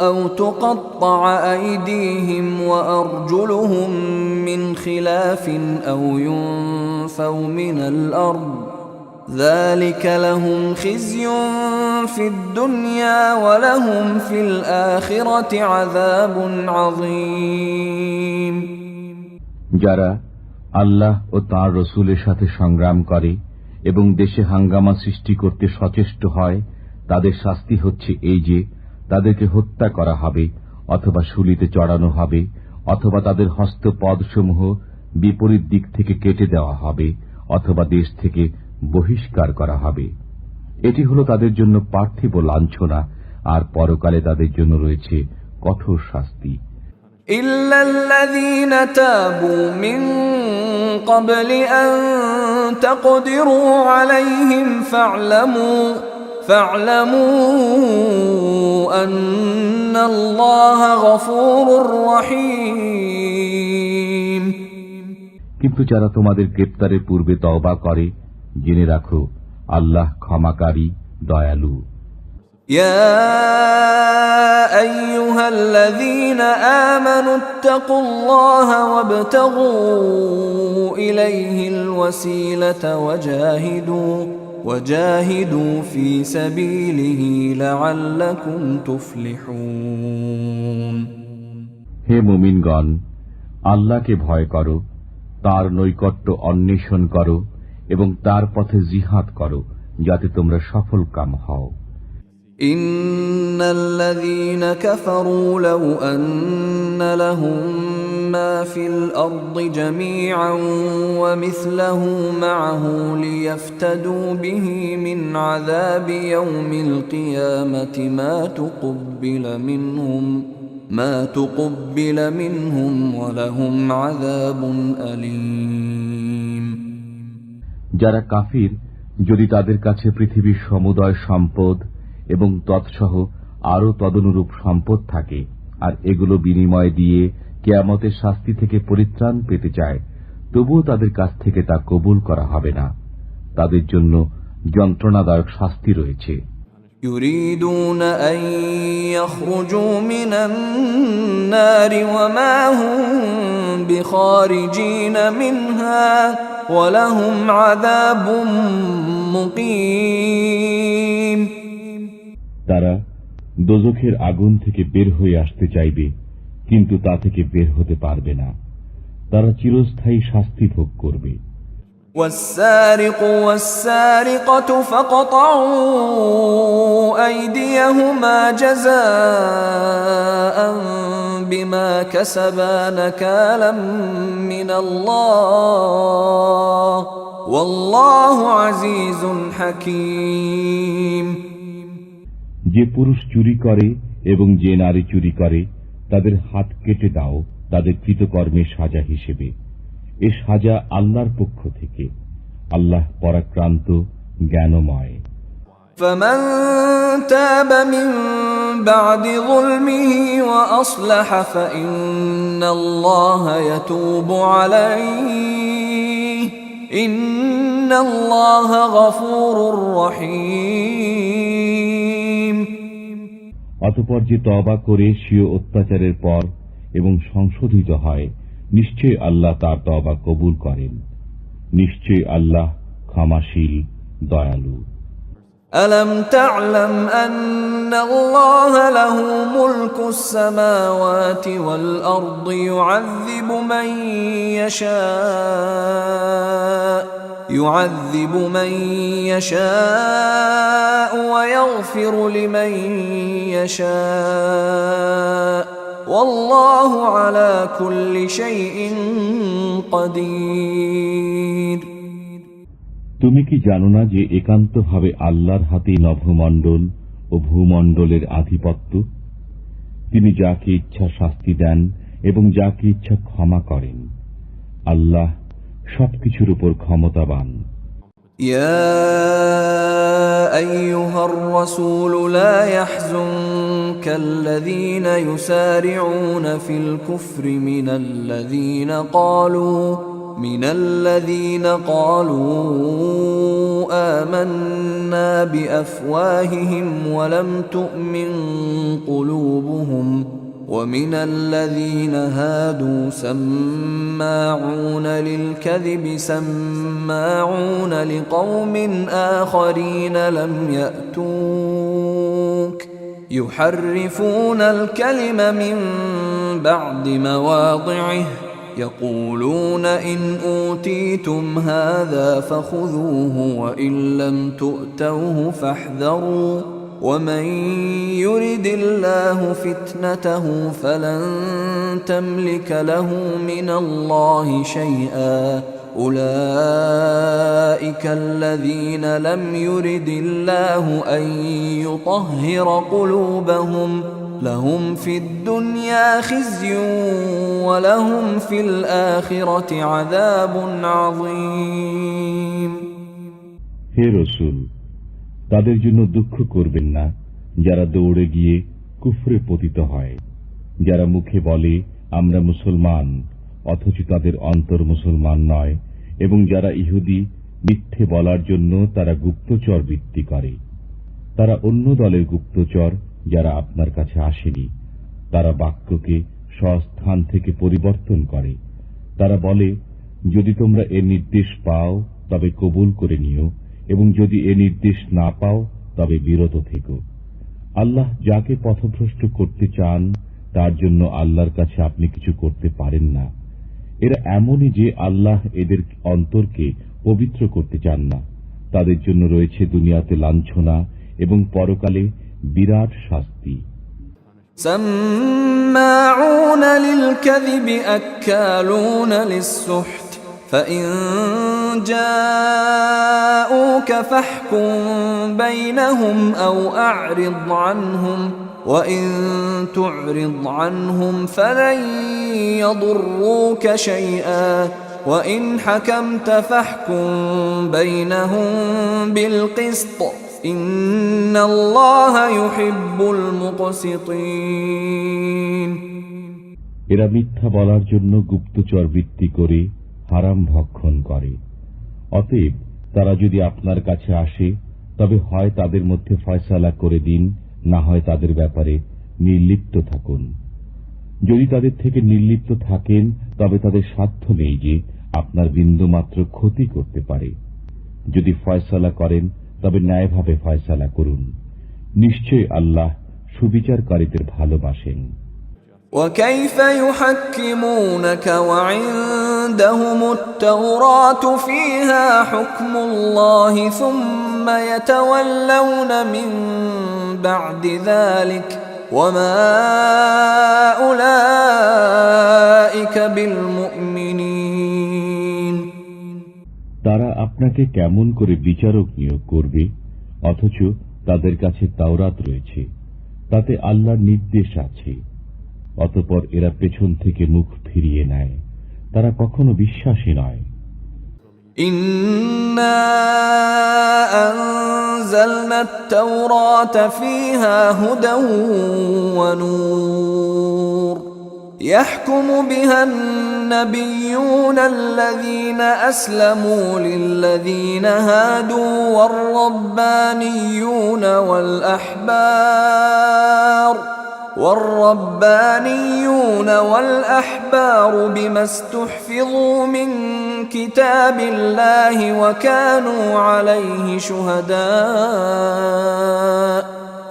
أو تقطع أيديهم وأرجلهم من خلاف أو ينفوا ينفوا من الأرض ذلك لهم خزي في الدنيا ولهم في الآخرة عذاب عظيم যারা আল্লাহ ও তাঁর রসূলের সাথে সংগ্রাম করে এবং দেশে হাঙ্গামা সৃষ্টি করতে সচেষ্ট হয়, তাদের শাস্তি হচ্ছে এই যে তাদেরকে হত্যা করা হবে, অথবা শুলিতে চড়ানো হবে, অথবা তাদের হস্তপদসমূহ বিপরীত দিক থেকে কেটে দেওয়া হবে, অথবা দেশ থেকে বহিষ্কার করা হবে। এটি হল তাদের জন্য পার্থিব লাঞ্ছনা, আর পরকালে তাদের জন্য রয়েছে কঠোর শাস্তি। إلا الذين تابوا من قبل أن تقدروا عليهم فاعلموا أن الله غفور رحيم কিন্তু যারা তোমাদের গ্রেপ্তারের পূর্বে তওবা করে, জেনে রাখো আল্লাহ ক্ষমাকারী, দয়ালু। يا أيها الذين آمنوا اتقوا الله وابتغوا إليه الوسيلة وجاهدوا في سبيله لعلكم تفلحون হে মুমিনগণ, আল্লাহকে ভয় করো, তার নৈকট্য অন্বেষণ করো এবং তার পথে জিহাদ করো, যাতে তোমরা সফল কাম হও। إن الذين كفروا لو أن لهم ما في الأرض جميعا ومثله معه ليفتدوا به من عذاب يوم القيامة ما تقبل منهم ولهم عذاب أليم যারা কাফির, যদি তাদের কাছে পৃথিবীর সমুদয় সম্পদ এবং তৎসহ আরো তদনুরূপ সম্পদ থাকে, আর এগুলো বিনিময় দিয়ে কিয়ামতের শাস্তি থেকে পরিত্রাণ পেতে চায়, তবুও তাদের কাছ থেকে তা কবুল করা হবে না। তাদের জন্য যন্ত্রণাদায়ক শাস্তি রয়েছে। يريدون أن يخرجوا من النار وما هم بخارجين منها ولهم عذاب مقيم তারা দোজখের আগুন থেকে বের হয়ে আসতে চাইবে, কিন্তু তা থেকে বের হতে পারবে না। তারা চিরস্থায়ী শাস্তি ভোগ করবে। والسارق والسارقة فاقطعوا أيديهما جزاء بما كسبا نكالا من الله والله عزيز حكيم যে পুরুষ চুরি করে এবং যে নারী চুরি করে, তাদের হাত কেটে দাও তাদের কৃতকর্মের সাজা হিসেবে। এ সাজা আল্লাহর পক্ষ থেকে। আল্লাহ পরাক্রান্ত, জ্ঞানময়। فمن تاب من بعد ظلمه وأصلح فإن الله يتوب عليه إن الله غفور رحيم অতঃপর যে তওবা করে স্বীয় অত্যাচারের পর এবং সংশোধিত হয়, নিশ্চয় আল্লাহ তার তওবা কবুল করেন। নিশ্চয় আল্লাহ ক্ষমাশীল, দয়ালু। ألم تعلم أن الله له ملك السماوات والأرض يعذب من يشاء ويغفر لمن يشاء والله على كل شيء قدير তুমি কি জানো না যে একান্তভাবে আল্লাহর হাতেই নভমণ্ডল ও ভূমণ্ডলের আধিপত্য? তিনি যাকে ইচ্ছা শাস্তি দেন এবং যাকে ইচ্ছা ক্ষমা করেন। আল্লাহ সবকিছুর উপর ক্ষমতাবান। يا أيها الرسول لا يحزنك الذين يسارعون في الكفر من الذين قالوا آمنا بأفواههم ولم تؤمن قلوبهم ومن الذين هادوا سماعون للكذب سماعون لقوم آخرين لم يأتوك يحرفون الكلم من بعد مواضعه يقولون إن أوتيتم هذا فخذوه وإن لم تؤتوه فاحذروا ومن يرد الله فتنته فلن تملك له من الله شيئا أولئك الذين لم يرد الله أن يطهر قلوبهم لهم في الدنيا خزي ولهم في الآخرة عذاب عظيم হে রাসূল, তাদের জন্য দুঃখ করবেন না যারা দৌড়ে গিয়ে কুফরে পতিত হয়, যারা মুখে বলে আমরা মুসলমান অথচ তাদের অন্তর মুসলমান নয়, এবং যারা ইহুদি মিথ্যে বলার জন্য তারা গুপ্তচর বৃত্তি করে। তারা অন্য দলের গুপ্তচর যারা আপনার কাছে আসেনি। তারা বাক্যকে স্বস্থান থেকে পরিবর্তন করে। তারা বলে যদি তোমরা এর নির্দেশ পাও তবে কবুল করে নিও, এবং যদি এ নির্দেশ না পাও তবে বিরত থেকো। আল্লাহ যাকে পথভ্রষ্ট করতে চান তার জন্য আল্লাহর কাছে আপনি কিছু করতে পারেন না। এরা এমনই যে আল্লাহ এদের অন্তরকে পবিত্র করতে চান না। তাদের জন্য রয়েছে দুনিয়াতে লাঞ্ছনা এবং পরকালে বিরাট শাস্তি। سماعون للكذب أكالون للسحت فإن جاءوك فاحكم بينهم أو أعرض عنهم وإن تعرض عنهم فلن يضروك شيئا وإن حكمت فاحكم بينهم بالقسط إن الله يحب المقسطين এরা মিথ্যা বলার জন্য গুপ্তচর বৃত্তি করে হারাম ভক্ষণ করে। অতএব তারা যদি আপনার কাছে আসে তবে হয় তাদের মধ্যে ফয়সালা করে দিন, না হয় তাদের ব্যাপারে নির্লিপ্ত থাকুন। যদি তাদের থেকে নির্লিপ্ত থাকেন তবে তাদের সাধ্য নেই যে আপনার বিন্দুমাত্র ক্ষতি করতে পারে। যদি ফয়সালা করেন তবে ন্যায়ভাবে ফয়সালা করুন। নিশ্চয় আল্লাহ সুবিচারকারীদের ভালোবাসেন। وكيف يحكمونك وعندهم التوراة فيها حكم الله ثم يتولون من بعد ذلك وما أولئك بالمؤمنين তারা আপনাকে কেমন করে বিচারক নিয়োগ করবে অথচ তাদের কাছে তাওরাত রয়েছে, তাতে আল্লাহর নির্দেশ আছে। অতঃপর এরা পেছন থেকে মুখ ফিরিয়ে নেয়, তারা কখনো বিশ্বাসী নয়। إنا أنزلنا التوراة فيها هدى ونور يحكم بها النبيون الذين أسلموا للذين هادوا والربانيون والأحبار بما استحفظوا من كتاب الله وكانوا عليه شهداء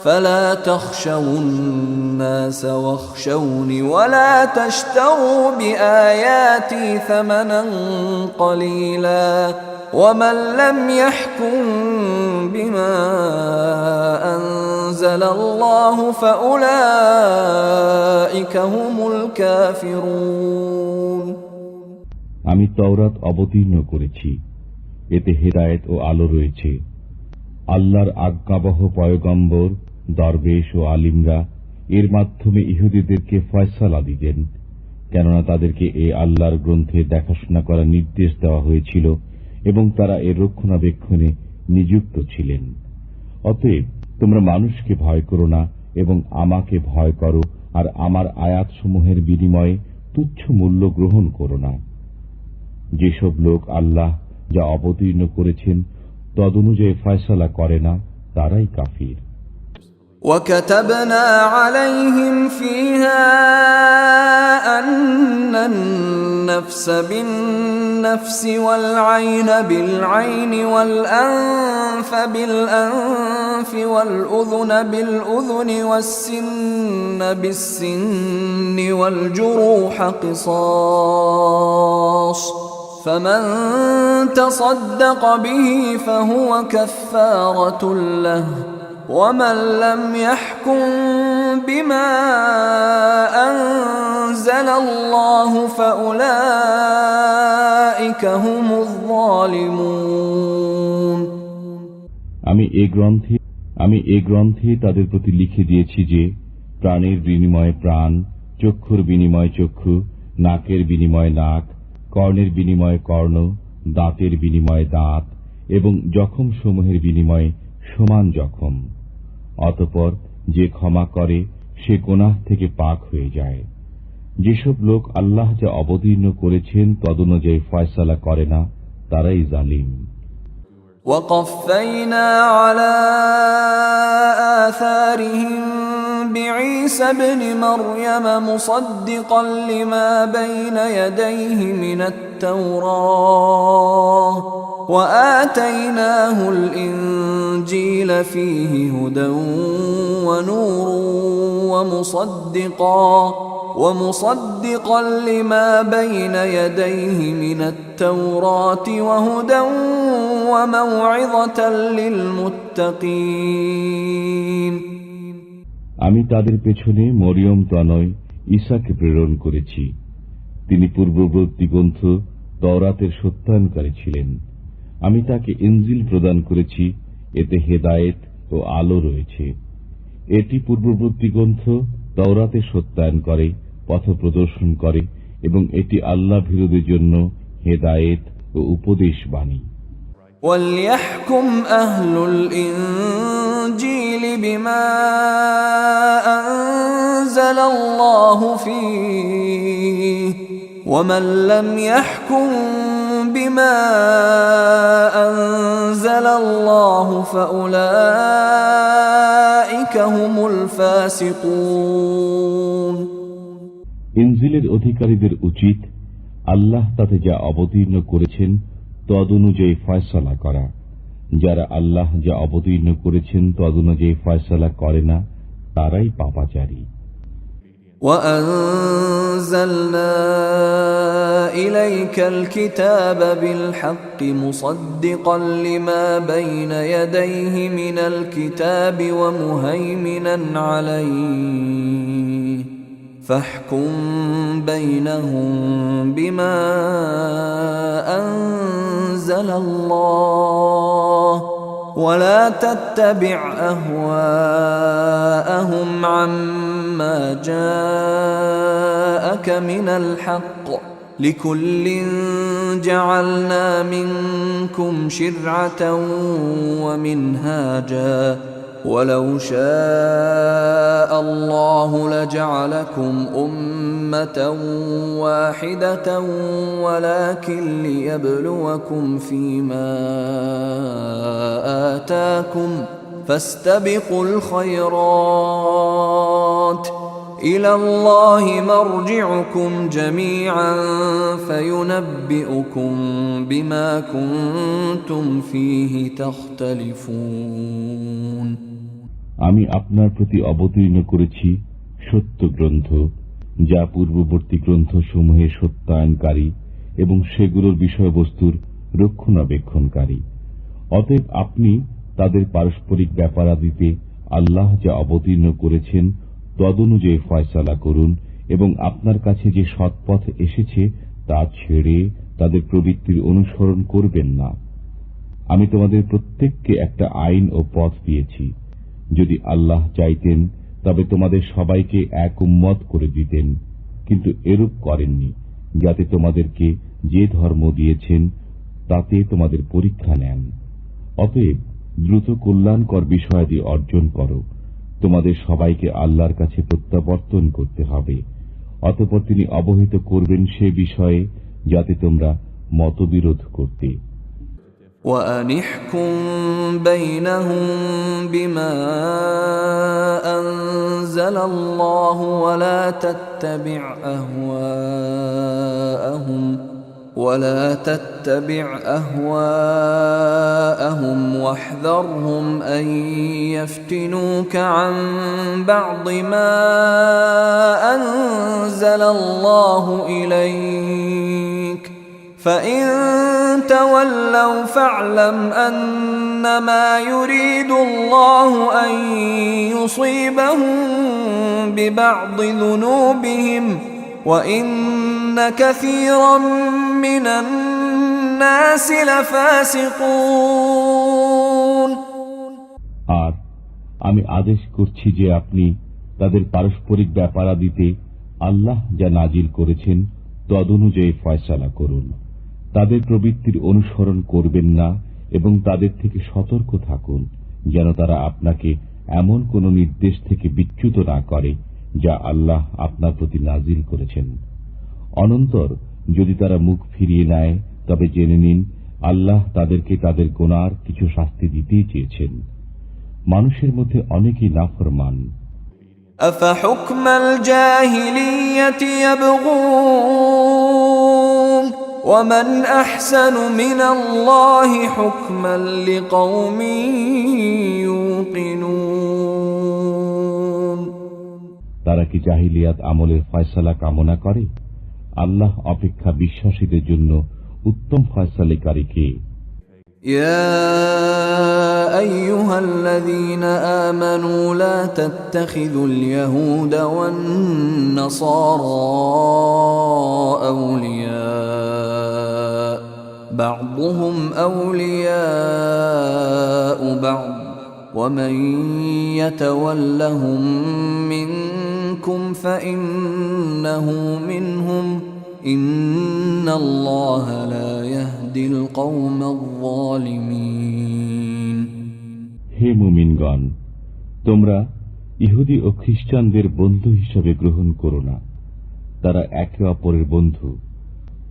فلا تخشوا الناس واخشوني ولا تشتروا بآياتي ثمنا قليلا ومن لم يحكم بما أنزل الله فأولئك هم الكافرون আমি তাওরাত অবতীর্ণ করেছি, এতে হেদায়েত ও আলো রয়েছে। আল্লাহর আজ্ঞাবহ পয়গম্বর, দরবেশ ও আলিমরা এর মাধ্যমে ইহুদিদেরকে ফয়সালা দিতেন, কেননা তাদেরকে এ আল্লাহর গ্রন্থে দেখাশোনা করার নির্দেশ দেওয়া হয়েছিল এবং তারা এর রক্ষণাবেক্ষণে নিযুক্ত ছিলেন। অতএব তোমরা মানুষকে ভয় করো না এবং আমাকে ভয় করো, আর আমার আয়াতসমূহের বিনিময়ে তুচ্ছ মূল্য গ্রহণ করো না। যেসব লোক আল্লাহ যা অবতীর্ণ করেছেন তদনুযায়ী ফয়সালা করে না তারাই কাফির। وكتبنا عليهم فيها أن النفس بالنفس والعين بالعين والأنف بالأنف والأذن بالأذن والسن بالسن والجروح قصاص فمن تصدق به فهو كفارة له ومن لم يحكم بما أنزل الله فأولئك هم الظالمون আমি এ গ্রন্থে তাদের প্রতি লিখে দিয়েছি যে প্রাণের বিনিময়ে প্রাণ, চক্ষুর বিনিময়ে চক্ষু, নাকের বিনিময়ে নাক, কর্ণের বিনিময়ে কর্ণ, দাঁতের বিনিময়ে দাঁত এবং জখম সমূহের বিনিময়ে সমান জখম। অতঃপর যে ক্ষমা করে সে গুনাহ থেকে পাক হয়ে যায়। যেসব লোক আল্লাহ যা অবতীর্ণ করেছেন তদনুযায়ী ফয়সালা করে না তারাই জালিম। وقفينا على آثارهم بعيسى ابن مريم مصدقا لما بين يديه من التوراة وآتيناه الإنجيل فيه هدى ونور ومصدقا لما بين يديه من التوراة وهدى وموعظة للمتقين আমি তাদের পেছনে মরিয়ম তনয় ঈসাকে প্রেরণ করেছি। তিনি পূর্ববর্তী গ্রন্থ তওরাতের সত্যায়নকারী ছিলেন। আমি তাকে ইনজিল প্রদান করেছি, এতে হেদায়েত ও আলো রয়েছে। এটি পূর্ববর্তী গ্রন্থ তওরাতের সত্যায়ন করে, পথ প্রদর্শন করে এবং এটি আল্লাহ ভীরুদের জন্য হেদায়েত ও উপদেশ বাণী। وَلْيَحْكُمْ أَهْلُ الْإِنْجِيلِ بِمَا أَنزَلَ اللَّهُ فِيهِ وَمَنْ لَمْ يَحْكُمْ بِمَا أَنزَلَ اللَّهُ فَأُولَئِكَ هُمُ الْفَاسِقُونَ ইনজিলের অধিকারীদের উচিত আল্লাহ তাতে যা অবতীর্ণ করেছেন তদনুযায়ী ফয়সালা করা। যারা আল্লাহ যা অবতীর্ণ করেছেন তদনুযায়ী ফয়সালা করে না তারাই পাপাচারী। وَأَنزَلْنَا إِلَيْكَ الْكِتَابَ بِالْحَقِّ مُصَدِّقًا لِمَا بَيْنَ يَدَيْهِ مِنَ الْكِتَابِ وَمُهَيْمِنًا عَلَيْهِ فَاحْكُم بَيْنَهُم بِمَا أَنزَلَ اللَّهُ وَلَا تَتَّبِعْ أَهْوَاءَهُمْ عَمَّا جَاءَكَ مِنَ الْحَقِّ لِكُلٍّ جَعَلْنَا مِنكُمْ شِرْعَةً وَمِنْهَاجًا وَلَوْ شَاءَ اللَّهُ لَجَعَلَكُمْ أُمَّةً وَاحِدَةً وَلَكِنْ لِيَبْلُوَكُمْ فِيمَا آتَاكُمْ فَاسْتَبِقُوا الْخَيْرَاتِ إِلَى اللَّهِ مَرْجِعُكُمْ جَمِيعًا فَيُنَبِّئُكُم بِمَا كُنتُمْ فِيهِ تَخْتَلِفُونَ আমি আপনার প্রতি অবতীর্ণ করেছি সত্য গ্রন্থ, যা পূর্ববর্তী গ্রন্থসমূহের সত্যায়নকারী এবং সেগুলোর বিষয়বস্তুর রক্ষণাবেক্ষণকারী। অতএব আপনি তাদের পারস্পরিক ব্যাপারাদিতে আল্লাহ যা অবতীর্ণ করেছেন তদনুযায়ী ফয়সালা করুন এবং আপনার কাছে যে সৎপথ এসেছে তা ছেড়ে তাদের প্রবৃত্তির অনুসরণ করবেন না। আমি তোমাদের প্রত্যেককে একটা আইন ও পথ দিয়েছি। যদি আল্লাহ চাইতেন তবে তোমাদের সবাইকে এক উম্মত করে দিতেন, কিন্তু এরূপ করেননি, যাতে তোমাদেরকে যে ধর্ম দিয়েছেন তাতে তোমাদের পরীক্ষা নেন। অতএব দ্রুত কল্যাণকর বিষয়াদি অর্জন করো। তোমাদের সবাইকে আল্লাহর কাছে প্রত্যাবর্তন করতে হবে। অতঃপর তিনি অবহিত করবেন সে বিষয়ে যাতে তোমরা মতবিরোধ করতে। وأنحكم بينهم بما أنزل الله ولا تتبع أهواءهم واحذرهم أن يفتنوك عن بعض ما أنزل الله إليك فإن تولوا فاعلم أنما يريد الله أن يصيبهم ببعض ذنوبهم وإن كثيرا من الناس لفاسقون আর আমি আদেশ করছি যে আপনি তাদের পারস্পরিক ব্যাপারাদিতে আল্লাহ যা নাজিল করেছেন তদনুযায়ী ফয়সালা করুন। তাদের প্রবৃত্তির অনুসরণ করবেন না এবং তাদের থেকে সতর্ক থাকুন যেন তারা আপনাকে এমন কোন নির্দেশ থেকে বিচ্যুত না করে যা আল্লাহ আপনার প্রতি নাজিল করেছেন। অনন্তর যদি তারা মুখ ফিরিয়ে নেয় তবে জেনে নিন আল্লাহ তাদেরকে তাদের গুনার কিছু শাস্তি দিতেই চেয়েছেন। মানুষের মধ্যে অনেকেই নাফরমান। أفحكم الجاهلية يبغون ومن أحسن من الله حكما لقوم يوقنون তারা কি জাহিলিয়াত আমলের ফয়সালা কামনা করে? আল্লাহ অপেক্ষা বিশ্বাসীদের জন্য উত্তম ফয়সালাকারী কে? يا أيها الذين آمنوا لا تتخذوا اليهود والنصارى أولياء بعضهم أولياء بعض ومن يتولهم منكم فإنه منهم إن الله لا يهدي القوم الظالمين হে মুমিনগণ, তোমরা ইহুদি ও খ্রিস্টানদের বন্ধু হিসাবে গ্রহণ করো না। তারা একে অপরের বন্ধু।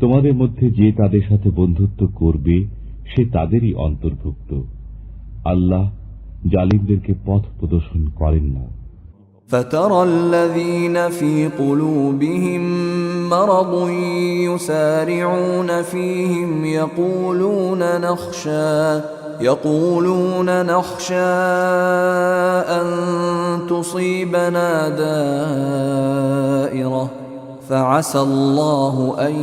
তোমাদের মধ্যে যে তাদের সাথে বন্ধুত্ব করবে সে তাদেরই অন্তর্ভুক্ত। আল্লাহ জালিমদেরকে পথ প্রদর্শন করেন না। فترى الذين في قلوبهم مرض يسارعون فيهم يقولون نخشى أن تصيبنا دائرة فعسى الله أن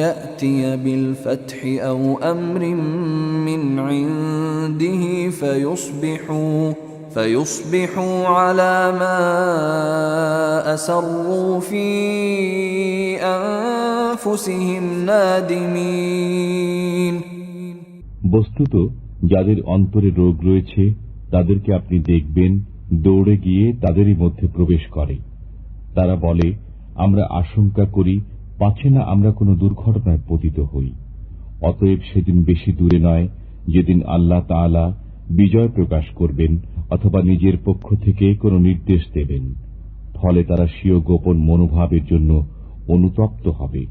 يأتي بالفتح أو أمر من عنده فيصبحوا على ما أسروا في أنفسهم نادمين বস্তুত যাদের অন্তরে রোগ রয়েছে তাদেরকে আপনি দেখবেন দৌড়ে গিয়ে তাদেরই মধ্যে প্রবেশ করে। তারা বলে, আমরা আশঙ্কা করি পাছে না আমরা কোনো দুর্ঘটনায় পতিত হই। অতএব সেদিন বেশি দূরে নয় যেদিন আল্লাহ তাআলা বিজয় প্রকাশ করবেন অথবা নিজের পক্ষ থেকে কোনো নির্দেশ দেবেন। ফলে তারা স্বীয় গোপন মনোভাবের জন্য অনুতপ্ত হবে।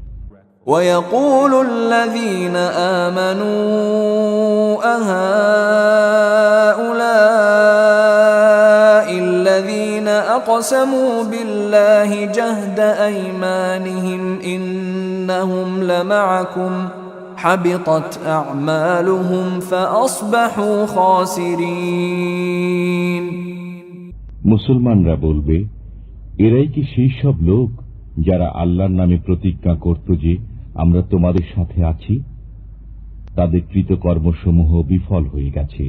ويقول الذين آمنوا أهؤلاء الذين أقسموا بالله جهد أيمانهم إنهم لمعكم حبطت أعمالهم فأصبحوا خاسرين মুসলমানরা বলবে, এরাই কি সেই সব লোক যারা আল্লাহর নামে প্রতিজ্ঞা করত যে আমরা তোমাদের সাথে আছি? তাদের কৃতকর্মসমূহ বিফল হয়ে গেছে,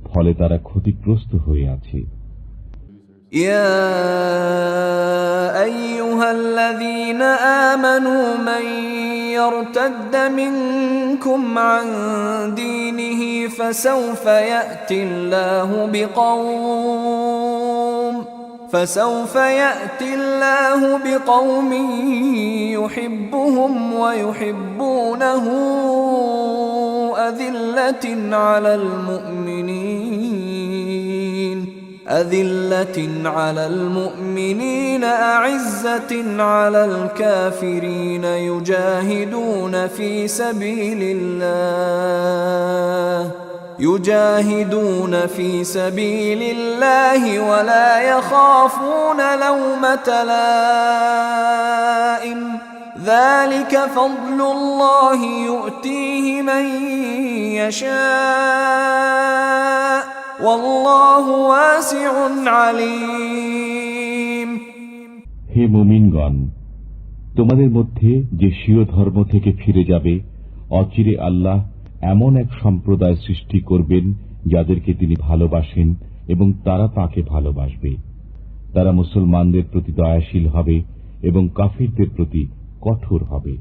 ফলে তারা ক্ষতিগ্রস্ত হয়ে আছে। يا أيها الذين آمنوا من يرتد منكم عن دينه فسوف يأتي الله بقوم يحبهم ويحبونه أذلة على المؤمنين أذلة على المؤمنين أعزة على الكافرين يجاهدون في سبيل الله ولا يخافون لومة لائم ذلك فضل الله يؤتيه من يشاء والله واسع عليم। হে মুমিনগণ, তোমাদের মধ্যে যে স্বীয় ধর্ম থেকে ফিরে যাবে, অচিরে আল্লাহ এমন এক সম্প্রদায় সৃষ্টি করবেন যাদেরকে তিনি ভালোবাসেন এবং তারা তাকে ভালোবাসবে। তারা মুসলমানদের প্রতি দয়াশীল হবে এবং কাফিরদের প্রতি কঠোর হবে।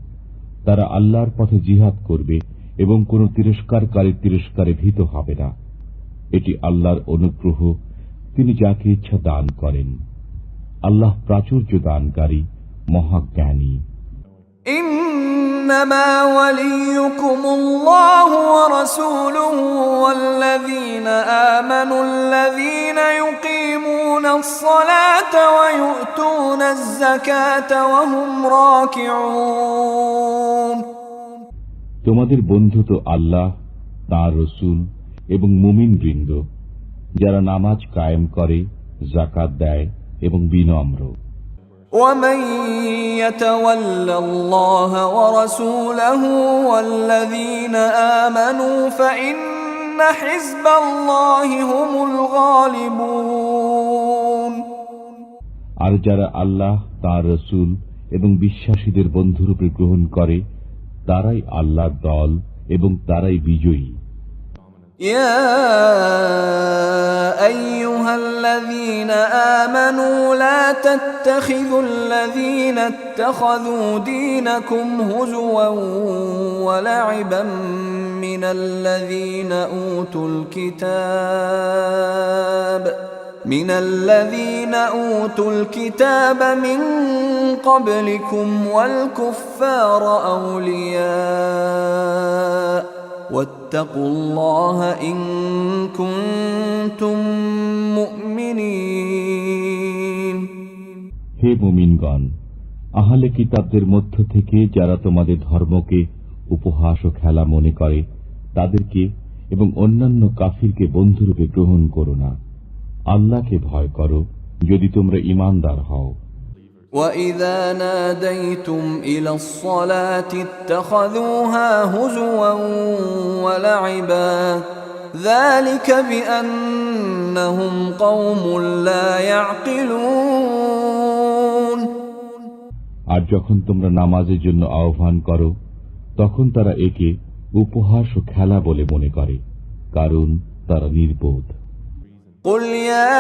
তারা আল্লাহর পথে জিহাদ করবে এবং কোন তিরস্কারকারীর তিরস্কারে ভীত হবে না। এটি আল্লাহর অনুগ্রহ, তিনি যাকে ইচ্ছা দান করেন। আল্লাহ প্রাচুর্য দানকারী, মহাজ্ঞানী। إنما وليكم الله ورسوله والذين آمنوا الذين يقيمون الصلاة ويؤتون الزكاة وهم راكعون। তোমাদের বন্ধু তো আল্লাহ, তাঁর রসূল এবং মুমিন বৃন্দ, যারা নামাজ কায়েম করে, যাকাত দেয় এবং বিনম্র। ومن يتول الله ورسوله والذين آمنوا فإن حزب الله هم الغالبون। আর যারা আল্লাহ, তাঁর রসূল এবং বিশ্বাসীদের বন্ধুরূপে গ্রহণ করে, তারাই আল্লাহর দল এবং তারাই বিজয়ী। يا أيها الذين آمنوا لا تتخذوا الذين اتخذوا دينكم هزوا ولعبا من الذين أوتوا الكتاب من قبلكم والكفار أولياء واتقوا الله إن كنتم مؤمنين। হে মুমিনগণ, আহলে কিতাবদের মধ্য থেকে যারা তোমাদের ধর্মকে উপহাস ও খেলা মনে করে, তাদেরকে এবং অন্যান্য কাফিরকে বন্ধুরূপে গ্রহণ করো না। আল্লাহকে ভয় করো যদি তোমরা ঈমানদার হও। وَإِذَا نَادَيْتُمْ إِلَى الصَّلَاةِ اتَّخَذُوهَا هُزُوًا وَلَعِبًا ذَلِكَ بِأَنَّهُمْ قَوْمٌ لَا يَعْقِلُونَ। আর যখন তোমরা নামাজের জন্য আহ্বান করো, তখন তারা একে উপহাস ও খেলা বলে মনে করে, কারণ তারা নির্বোধ। قل يا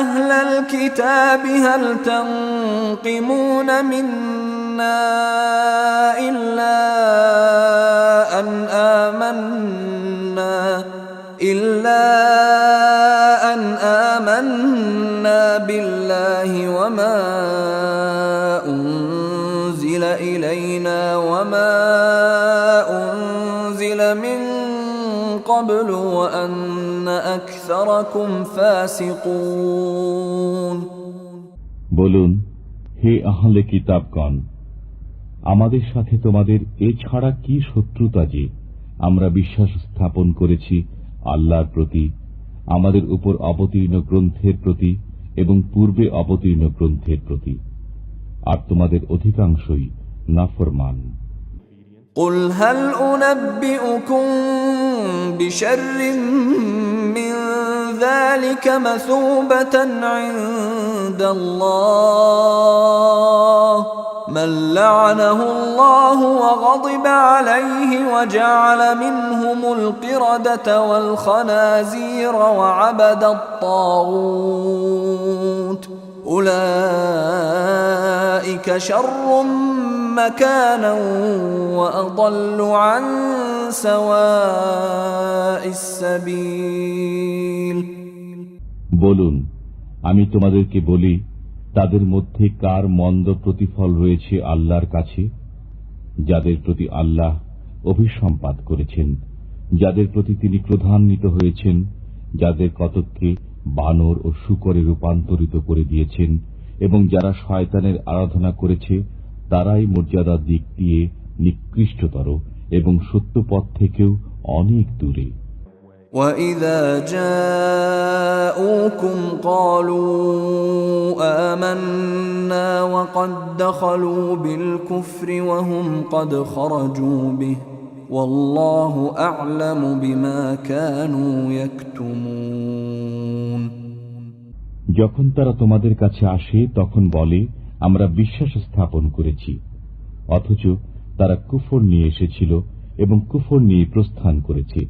أهل الكتاب هل تنقمون منا إلا أن آمنا بالله وما أنزل إلينا وما أنزل من قبل وأن أكثركم فاسقون। বলুন, হে আহলে কিতাবগণ, আমাদের সাথে তোমাদের এছাড়া কি শত্রুতা যে আমরা বিশ্বাস স্থাপন করেছি আল্লাহর প্রতি, আমাদের উপর অবতীর্ণ গ্রন্থের প্রতি এবং পূর্বে অবতীর্ণ গ্রন্থের প্রতি, আর তোমাদের অধিকাংশই নাফরমান। قل هل أنبئكم بشر من ذلك مثوبة عند الله من لعنه الله وغضب عليه وجعل منهم القردة والخنازير وعبد الطاغوت أولئك شر مكانا وأضل عن سواء السبيل। বলুন, আমি তোমাদেরকে বলি, তাদের মধ্যে কার মন্দ প্রতিফল রয়েছে আল্লাহর কাছে? যাদের প্রতি আল্লাহ অভিসম্পাত করেছেন, যাদের প্রতি তিনি ক্রোধান্বিত হয়েছেন যাদের কতককে বানর ও শূকরে রূপান্তরিত করে দিয়েছেন, এবং যারা শয়তানের আরাধনা করেছে তারাই মর্যাদার দিক দিয়ে নিকৃষ্টতর এবং সত্য পথ থেকেও অনেক দূরে। وَإِذَا جَاءُوكُمْ قَالُوا آمَنَّا وَقَدْ دَخَلُوا بِالْكُفْرِ وَهُمْ قَدْ خَرَجُوا بِهِ وَاللَّهُ أَعْلَمُ بِمَا كَانُوا يَكْتُمُونَ। যখন তারা তোমাদের কাছে আসে তখন বলে, আমরা বিশ্বাস স্থাপন করেছি, অথচ তারা কুফর নিয়ে এসেছিল এবং কুফর নিয়ে প্রস্থান করেছে।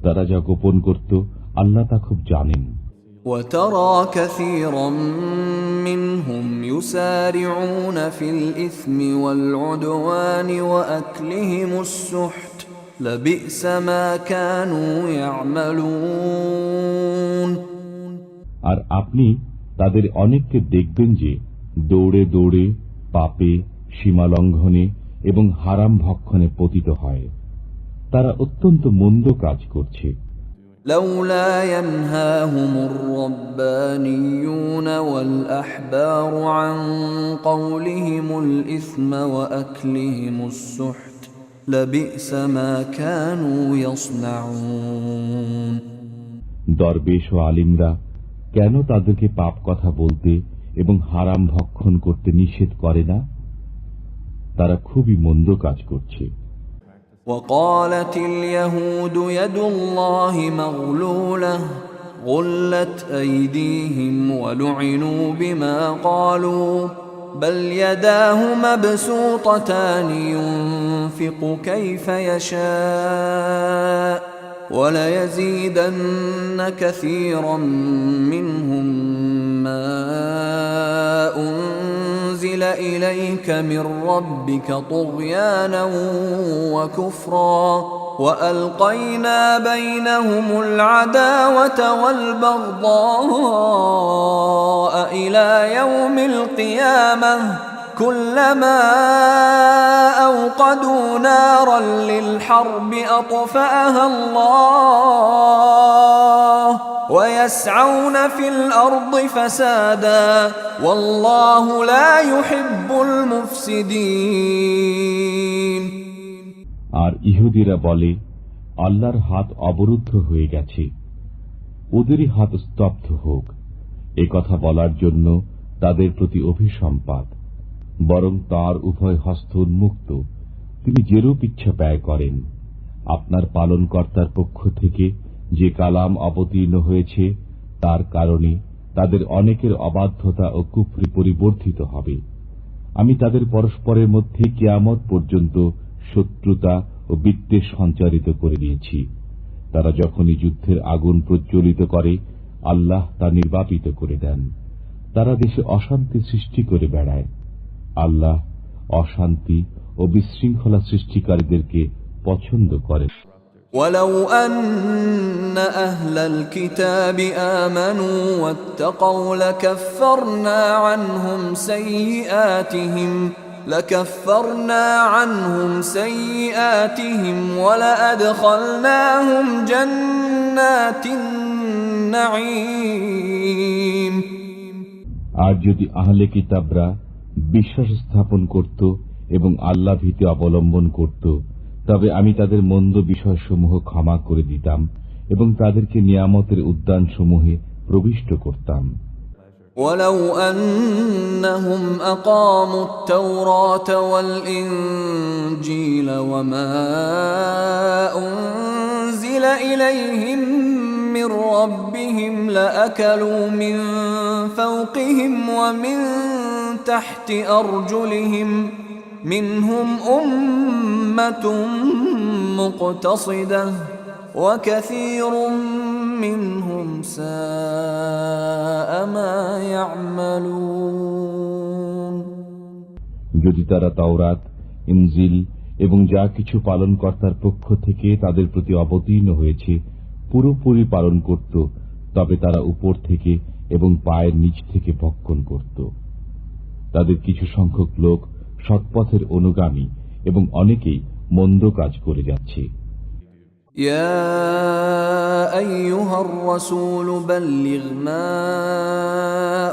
তারা যা গোপন করত আল্লাহ তা খুব জানেন। وَتَرَى كَثِيرًا مِّنْهُمْ يُسَارِعُونَ فِي الْإِثْمِ وَالْعُدْوَانِ وَأَكْلِهِمُ السُّحْتَ لَبِئْسَ مَا كَانُوا يَعْمَلُونَ। আর আপনি তাদের অনেককে দেখবেন যে দৌড়ে দৌড়ে পাপে, সীমা লঙ্ঘনে এবং হারাম ভক্ষণে পতিত হয়। তারা অত্যন্ত মন্দ কাজ করছে। لولا ينهاهم الربانيون والأحبار عن قولهم الإثم وأكلهم السحت لبئس ما كانوا يصنعون। দরবেশ ও আলিমরা কেন তাদেরকে পাপ কথা বলতে এবং হারাম ভক্ষণ করতে নিষেধ করে না? তারা খুবই মন্দ কাজ করছে। وقالت اليهود يد الله مغلولة غلت أيديهم ولعنوا بما قالوا بل يداه مبسوطتان ينفق كيف يشاء وليزيدن كثيرا منهم ما أنزل إليك من ربك طغيانا وكفرا وألقينا بينهم العداوة والبغضاء إلى يوم القيامة كلما أوقدوا نارا للحرب أطفأها الله ويسعون في الأرض فسادا والله لا يحب المفسدين। আর ইহুদিরা বলে, আল্লাহর হাত অবরুদ্ধ হয়ে গেছে, ওদেরই হাত স্তব্ধ হোক। এ কথা বলার জন্য তাদের প্রতি অভিসম্পাত, বরং তার উভয় হস্ত উন্মুক্ত, তিনি যেরূপ ইচ্ছা ব্যয় করেন। আপনার পালনকর্তার পক্ষ থেকে যে কালাম অবতীর্ণ হয়েছে তার কারণে তাদের অনেকের অবাধ্যতা ও কুফরি পরিবর্ধিত হবে। আমি তাদের পরস্পরের মধ্যে কিয়ামত পর্যন্ত শত্রুতা ও বিদ্বেষ সঞ্চারিত করে দিয়েছি। তারা যখনই যুদ্ধের আগুন প্রজ্বলিত করে আল্লাহ তা নির্বাপিত করে দেন। তারা দেশে অশান্তি সৃষ্টি করে বেড়ায়। আল্লাহ অশান্তি ও বিশৃঙ্খলা সৃষ্টিকারীদেরকে পছন্দ করেন। ولو أن أهل الكتاب آمنوا واتقوا لكفرنا عنهم سيئاتهم ولأدخلناهم جنات النعيم। আর যদি আহলে কিতাবরা বিশ্বাস স্থাপন করত এবং আল্লাহ ভীতি অবলম্বন করত, তবে আমি তাদের মন্দ বিষয়সমূহ ক্ষমা করে দিতাম এবং তাদেরকে নিয়ামতের উদ্যানসমূহে প্রবিষ্ট করতাম। ولو أنهم أقاموا التوراة والإنجيل وما أنزل إليهم من ربهم لأكلوا من فوقهم ومن تحت أرجلهم منهم أمة مقتصدة وكثير منهم ساء ما يعملون। যদি তারা তাওরাত, ইনজিল এবং যা কিছু পালনকর্তার পক্ষ থেকে তাদের প্রতি অবতীর্ণ হয়েছে পুরোপুরি পালন করত, তবে তারা উপর থেকে এবং পায়ের নিচ থেকে ভক্ষণ করত। তাদের কিছু সংখ্যক লোক সৎপথের অনুগামী এবং অনেকেই মন্দ কাজ করে যাচ্ছে। يا أيها الرسول بلغ ما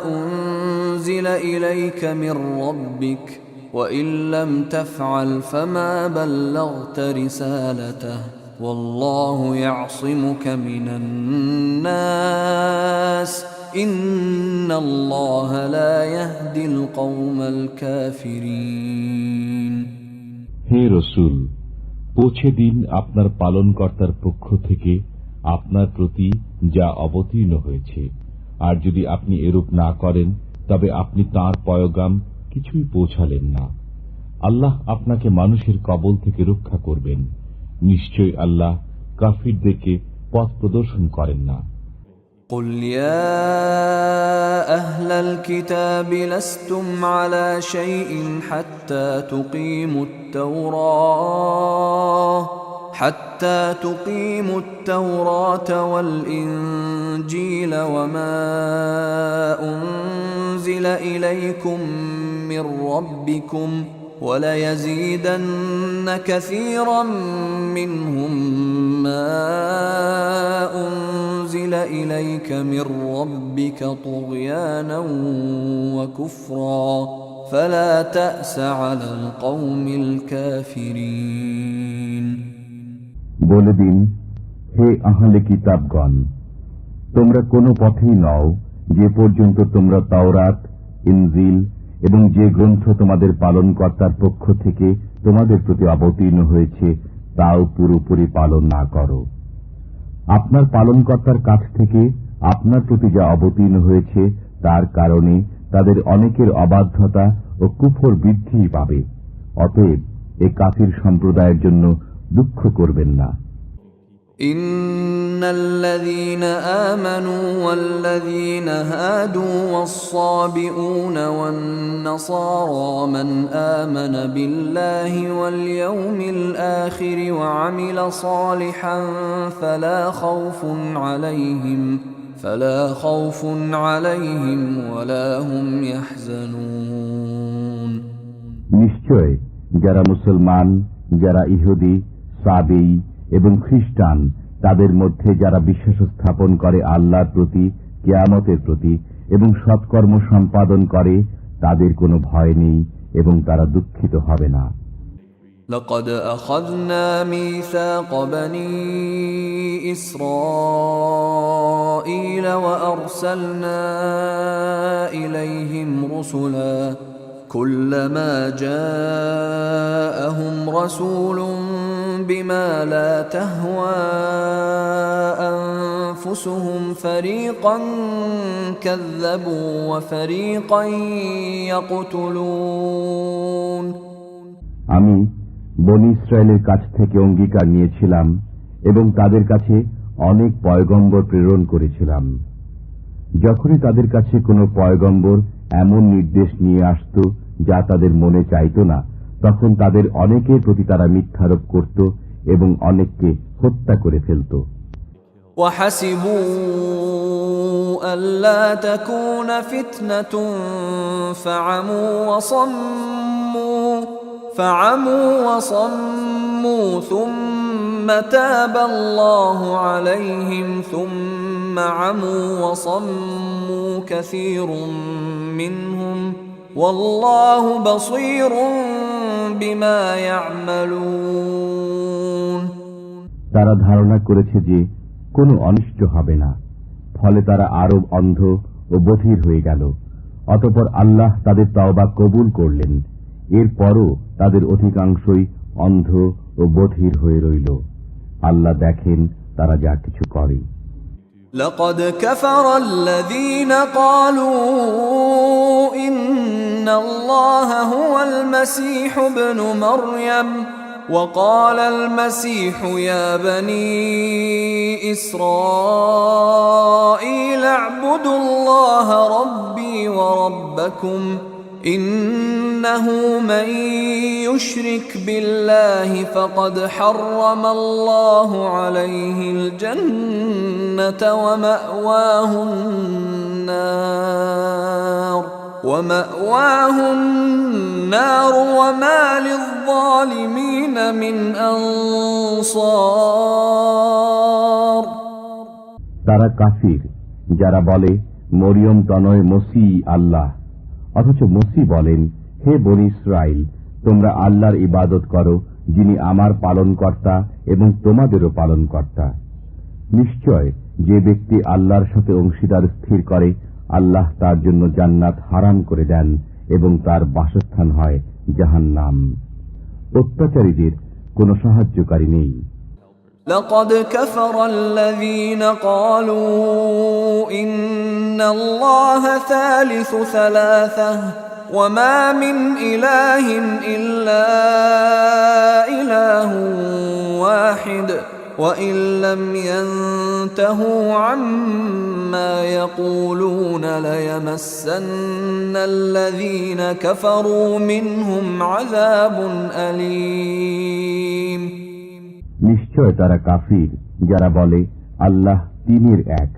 أنزل إليك من ربك وإن لم تفعل فما بلغت رسالته والله يعصمك من الناس إن الله لا يهدي القوم الكافرين হে রসূল, পৌঁছে দিন আপনার পালনকর্তার পক্ষ থেকে আপনার প্রতি যা অবতীর্ণ হয়েছে, আর যদি আপনি এরূপ না করেন তবে আপনি তাঁর পয়গাম কিছুই পৌঁছালেন না। আল্লাহ আপনাকে মানুষের কবল থেকে রক্ষা করবেন। নিশ্চয় আল্লাহ কাফিরদেরকে পথ প্রদর্শন করেন না। قل يا أهل الكتاب لستم على شيء حتى تقيموا التوراة والإنجيل وما أنزل إليكم من ربكم وليزيدن كثيرا منهم ما أنزل إليك من ربك طغيانا وكفرا فلا تأس على القوم الكافرين বলে দিন, হে আহলে কিতাবগণ, তোমরা কোন পথেই নও যে পর্যন্ত তোমরা তাওরাত, ইনজিল এবং যে গ্রন্থ তোমাদের পালনকর্তার পক্ষ থেকে তোমাদের প্রতি অবতীর্ণ হয়েছে তাও পুরোপুরি পালন না করো। আপনার পালনকর্তার কাছ থেকে আপনার প্রতি যা অবতীর্ণ হয়েছে তার কারণে তাদের অনেকের অবাধ্যতা ও কুফর বৃদ্ধি পাবে। অতএব এ কাফির সম্প্রদায়ের জন্য দুঃখ করবেন না। إن الذين آمنوا والذين هادوا والصابئون والنصارى من آمن بالله واليوم الآخر وعمل صالحا فلا خوف عليهم ولا هم يحزنون নিশ্চয় যারা মুসলমান, যারা ইহুদি, সাবেই এবং খ্রিস্টান, তাদের মধ্যে যারা বিশ্বাস স্থাপন করে আল্লাহর প্রতি, কিয়ামতের প্রতি এবং সৎকর্ম সম্পাদন করে, তাদের কোনো ভয় নেই এবং তারা দুঃখিত হবে না। لقد أخذنا ميثاق بني إسرائيل وأرسلنا إليهم رسلا كلما جاءهم رسول بما لا تهوى أنفسهم فريقا كذبوا وفريقا يقتلون আমি বনী ইসরায়েলের কাছ থেকে অঙ্গীকার নিয়েছিলাম এবং তাদের কাছে অনেক পয়গম্বর প্রেরণ করেছিলাম। যখনই তাদের কাছে কোনো পয়গম্বর এমন নির্দেশ নিয়ে আসত যা তাদের মনে চাইত না, তখন তাদের অনেকের প্রতি তারা মিথ্যারোপ করত এবং অনেককে হত্যা করে ফেলত। وحسبوا ألا تكون فتنة فعموا وصموا ثم تاب الله عليهم ثم عموا وصموا كثير منهم والله بصير بما يعملون তারা ধারণা করেছে যে কোনো অনিষ্ট হবে না, ফলে তারা আরো অন্ধ ও বধির হয়ে গেল। অতঃপর আল্লাহ তাদের তওবা কবুল করলেন। এরপরও তাদের অধিকাংশই অন্ধ ও বধির হয়ে রইল। আল্লাহ দেখেন তারা যা কিছু করে। لقد كفر الذين قالوا إن الله هو المسيح ابن مريم وقال المسيح يا بني إسرائيل اعبدوا الله ربي وربكم إنه من يشرك بالله فقد حرم الله عليه الجنة ومأواه النار ومأواهم النار وما للظالمين من أنصار তারা কাফির যারা বলে মরিয়ম তনয় মসিহ আল্লাহ, অথচ মসিহ বলেন, হে বনী ইসরাইল, তোমরা আল্লাহর ইবাদত করো যিনি আমার পালনকর্তা এবং তোমাদেরও পালনকর্তা। নিশ্চয় যে ব্যক্তি আল্লাহর সাথে অংশীদার স্থির করে, আল্লাহ তার জন্য জান্নাত হারাম করে দেন এবং তার বাসস্থান হয় জাহান্নাম। অত্যাচারীদের কোনো সাহায্যকারী নেই। لقد كفر الذين قالوا إن الله ثالث ثلاثة وما من إله إلا إله واحد وإن لم ينتهوا عما يقولون ليمسن الذين كفروا منهم عذاب أليم নিশ্চয় তারা কাফির যারা বলে আল্লাহ তিনের এক,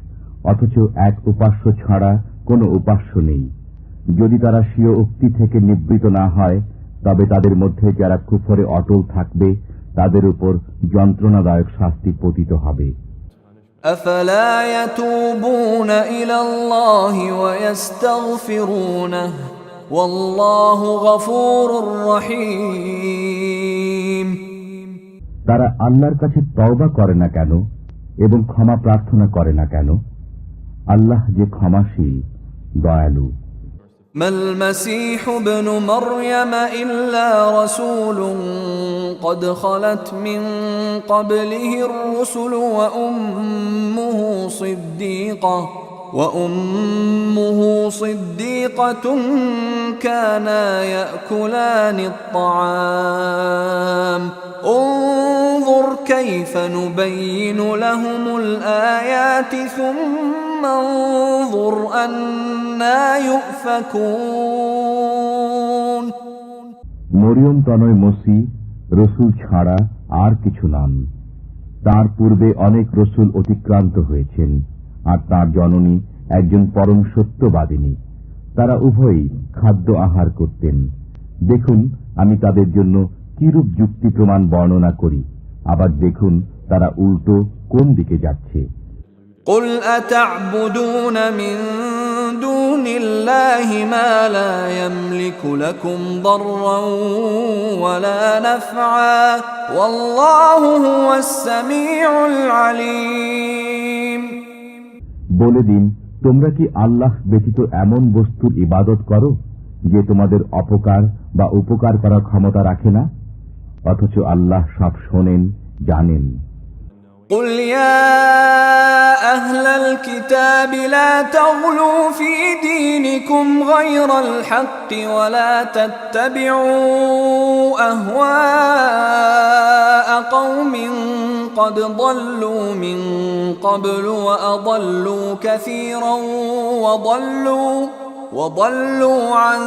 অথচ এক উপাস্য ছাড়া কোনো উপাস্য নেই। যদি তারা স্বীয় উক্তি থেকে নিবৃত না হয়, তবে তাদের মধ্যে যারা কুফরে অটল থাকবে তাদের উপর যন্ত্রণাদায়ক শাস্তি পতিত হবে। أفلا يتوبون إلى الله ويستغفرونه والله غفور رحيم তারা আল্লাহর কাছে তওবা করে না কেন এবং ক্ষমা প্রার্থনা করে না কেন? আল্লাহ যে ক্ষমাশীল, দয়ালু। ما المسيح ابن مريم إلا رسول قد خلت من قبله الرسل وأمه صديقة كانا يأكلان الطعام انظر كيف نبين لهم الآيات ثم انظر أنا يؤفكون মরিয়ম তনয় মসিহ রসুল ছাড়া আর কিছু নন। তার পূর্বে অনেক রসুল অতিক্রান্ত হয়েছেন, আর তার জননী একজন পরম সত্যবাদিনী। তারা উভয়ই খাদ্য আহার করতেন। দেখুন আমি তাদের জন্য কিরূপ যুক্তি প্রমাণ বর্ণনা করি, আবার দেখুন তারা উল্টো কোন দিকে যাচ্ছে। قل أتعبدون من دون الله ما لا يملك لكم ضرا ولا نفعا والله هو السميع العليم বলে দিন, তোমরা কি আল্লাহ ব্যতীত এমন বস্তুর ইবাদত করো যে তোমাদের অপকার বা উপকার করার ক্ষমতা রাখে না? অথচ আল্লাহ সব শোনেন, জানেন। قل يا أهل الكتاب لا تغلوا في دينكم غير الحق ولا تتبعوا أهواء قوم قد ضلوا من قبل وأضلوا كثيرا وضلوا عن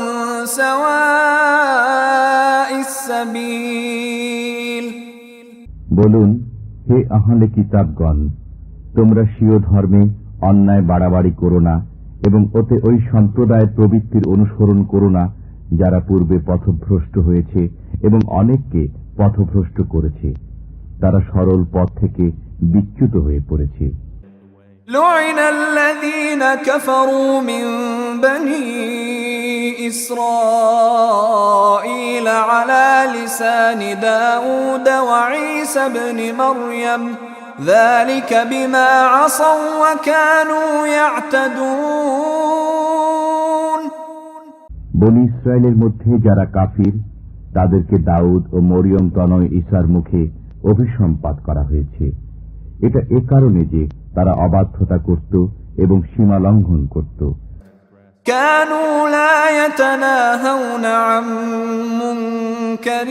سواء السبيل বলুন, হে আহলে কিতাবগণ, তোমরা স্বীয় ধর্মে অন্যায় বাড়াবাড়ি করো না এবং ওতে ওই সম্প্রদায়ের প্রবৃত্তির অনুসরণ করো না যারা পূর্বে পথভ্রষ্ট হয়েছে এবং অনেককে পথভ্রষ্ট করেছে। তারা সরল পথ থেকে বিচ্যুত হয়ে পড়েছে। لعن الذين كفروا من بني إسرائيل على لسان داود وعيسى بن مريم ذلك بما عصوا وكانوا يعتدون বনী ইসরায়েলের মধ্যে যারা কাফির, তাদেরকে দাউদ ও মরিয়ম তনয় ঈসার মুখে অভিসম্পাত করা হয়েছে। এটা এ কারণে যে তারা অবাধ্যতা করত এবং সীমা লঙ্ঘন করত। كانوا لا يتناهون عن منكر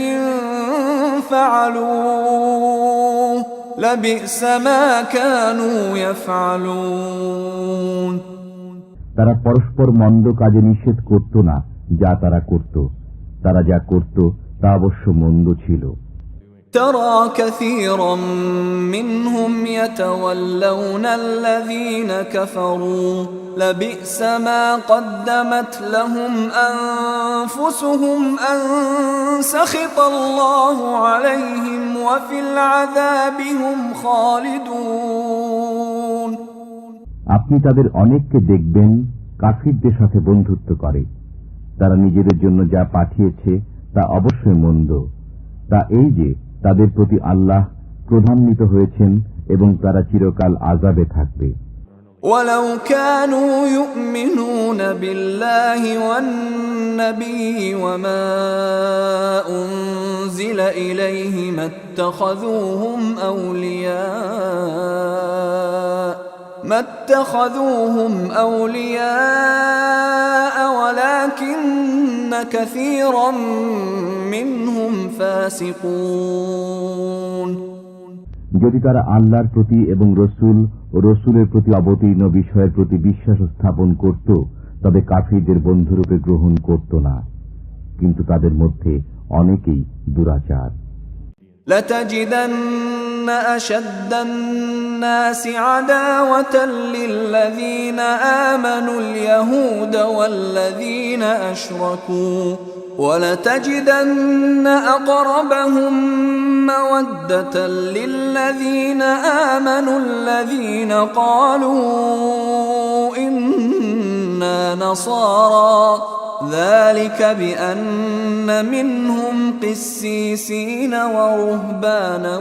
فعلوه لبئس ما كانوا يفعلون তারা পরস্পর মন্দ কাজে নিষেধ করত না যা তারা করত। তারা যা করত তা অবশ্য মন্দ ছিল। ترى كثيرا منهم يتولون الذين كفروا لبئس ما قدمت لهم أنفسهم أن سخط الله عليهم وفي العذاب هم خالدون। আপনি তাদের অনেককে দেখবেন কাফিরদের সাথে বন্ধুত্ব করে, তারা নিজেদের জন্য যা পাঠিয়েছে তা অবশ্যই মন্দ। তা এই যে তাদের প্রতি আল্লাহ ক্রোধান্বিত হয়েছেন এবং তারা চিরকাল আযাবে থাকবে। ولو كانوا يؤمنون بالله والنبي وما أنزل إليه ما اتخذوهم أولياء ولكن كثيرا منهم فاسقون। যদি তারা আল্লাহর প্রতি এবং রসুলের প্রতি অবতীর্ণ বিষয়ের প্রতি বিশ্বাস স্থাপন করত, তবে কাফিরদের বন্ধুরূপে গ্রহণ করত না, কিন্তু তাদের মধ্যে অনেকেই দুরাচার। لتجدن أشد الناس عداوة للذين آمنوا اليهود والذين أشركوا ولتجدن أقربهم مودة للذين آمنوا الذين قالوا إنا نصارى ذلك بأن منهم قسيسين ورهبانا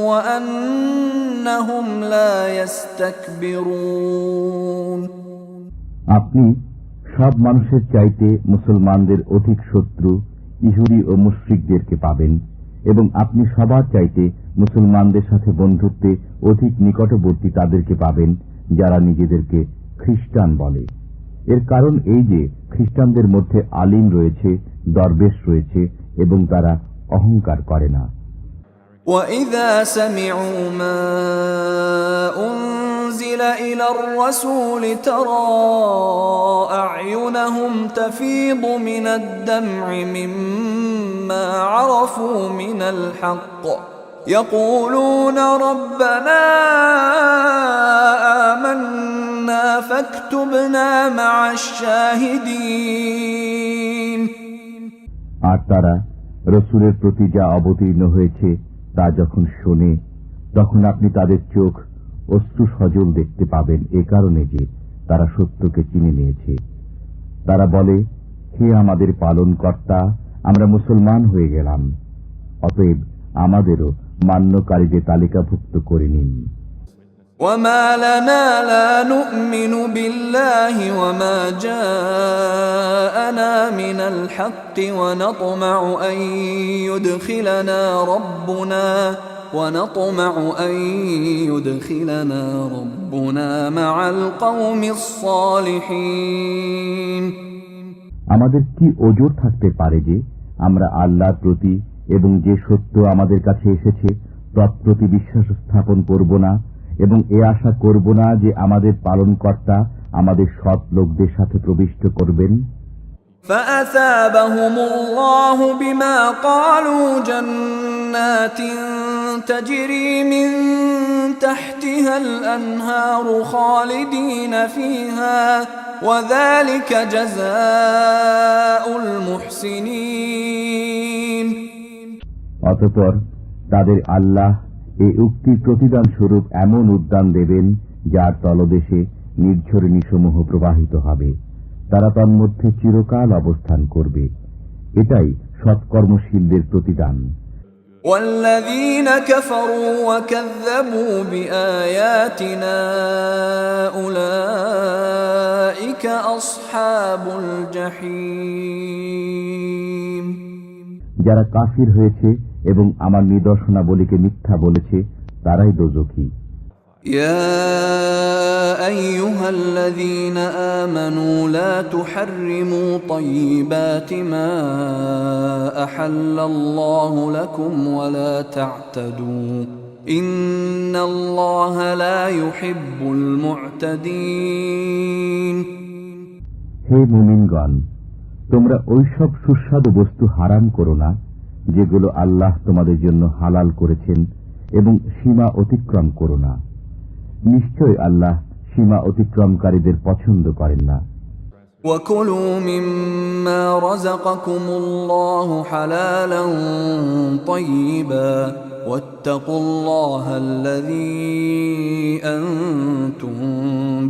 وأنهم لا يستكبرون। আপনি সব মানুষের চাইতে মুসলমানদের অধিক শত্রু ইহুদি ও মুশরিকদেরকে পাবেন, এবং আপনি সবার চাইতে মুসলমানদের সাথে বন্ধুত্বে অধিক নিকটবর্তী তাদেরকে পাবেন যারা নিজেদেরকে খ্রিস্টান বলে। এর কারণ এই যে খ্রিস্টানদের মধ্যে আলিম রয়েছে, দরবেশ রয়েছে, এবং তারা অহংকার করে না। وَإِذَا سَمِعُوا مَا أُنزِلَ إِلَى الرَّسُولِ تَرَى أَعْيُنَهُمْ تَفِيضُ مِنَ الدَّمْعِ مِمَّا عَرَفُوا مِنَ الْحَقِّ يَقُولُونَ رَبَّنَا آمَنَّا فَاكْتُبْنَا مَعَ الشَّاهِدِينَ। আর তারা রসুলের প্রতি যা অবতীর্ণ হয়েছে তা যখন শোনে, তখন আপনি তাদের চোখ অশ্রু সজল দেখতে পাবেন, এ কারণে যে তারা সত্যকে চিনে নিয়েছে। তারা বলে, হে আমাদের পালনকর্তা, আমরা মুসলমান হয়ে গেলাম, অতএব আমাদেরও মান্যকারীদের তালিকাভুক্ত করে নিন। وَمَا لَنَا لَا نُؤْمِنُ بِاللَّهِ وَمَا جَاءَنَا مِنَ الْحَقِّ وَنَطْمَعُ أَن يُدْخِلَنَا رَبُّنَا مَعَ الْقَوْمِ الصَّالِحِينَ। আমাদের কি ওজর থাকতে পারে যে আমরা আল্লাহর প্রতি এবং যে সত্য আমাদের কাছে এসেছে তৎপ্রতি বিশ্বাস স্থাপন করব না, এবং এ আশা করব না যে আমাদের পালনকর্তা আমাদের সৎ লোকদের সাথে প্রবিষ্ট করবেন। فَأَثَابَهُمُ اللَّهُ بِمَا قَالُوا جَنَّاتٍ تَجْرِي مِن تَحْتِهَا الْأَنْهَارُ خَالِدِينَ فِيهَا وَذَلِكَ جَزَاءُ الْمُحْسِنِينَ। অতঃপর তাদের আল্লাহ এই উক্তির প্রতিদান স্বরূপ এমন উদ্যান দেবেন যার তলদেশে নির্ঝরিণীসমূহ প্রবাহিত হবে, তারা তন্মধ্যে চিরকাল অবস্থান করবে। এটাই সৎকর্মশীলদের প্রতিদান। وَالَّذِينَ كَفَرُوا وَكَذَّبُوا بِآيَاتِنَا أُولَئِكَ أَصْحَابُ الْجَحِيمِ। যারা কাফির হয়েছে এবং আমার নিদর্শনাবলীকে মিথ্যা বলেছে তারাই দোজখী। يا أيها الذين آمنوا لا تحرموا طيبات ما أحل الله لكم ولا تعتدوا إن الله لا يحب المعتدين। হে মুমিনগণ, তোমরা ওইসব সুস্বাদু বস্তু হারাম করো না যেগুলো আল্লাহ তোমাদের জন্য হালাল করেছেন, এবং সীমা অতিক্রম করো না। নিশ্চয় আল্লাহ সীমা অতিক্রমকারীদের পছন্দ করেন না। وَكُلُوا مِمَّا رَزَقَكُمُ اللَّهُ حَلَالًا طَيِّبًا وَاتَّقُوا اللَّهَ الَّذِي أَنْتُمْ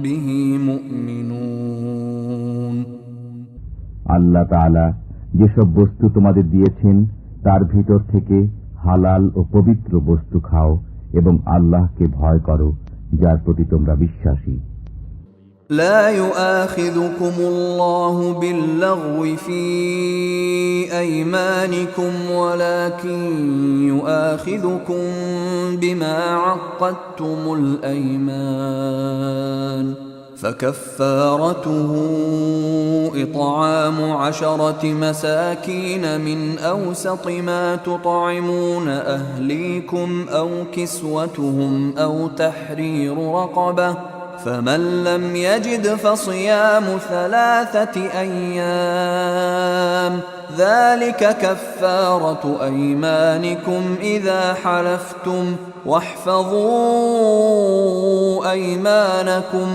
بِهِ مُؤْمِنُونَ। আল্লাহ তাআলা যেসব বস্তু তোমাদের দিয়েছেন তার ভিতর থেকে হালাল ও পবিত্র বস্তু খাও এবং আল্লাহকে ভয় করো, যার প্রতি তোমরা বিশ্বাসী। لا يؤاخذكم الله باللغو في أيمانكم ولكن يؤاخذكم بما عقدتم الأيمان فكفارته إطعام 10 مساكين من أوسط ما تطعمون أهليكم أو كسوتهم أو تحرير رقبة فمن لم يجد فصيام 3 أيام ذلك كفارة أيمانكم إذا حلفتم واحفظوا أيمانكم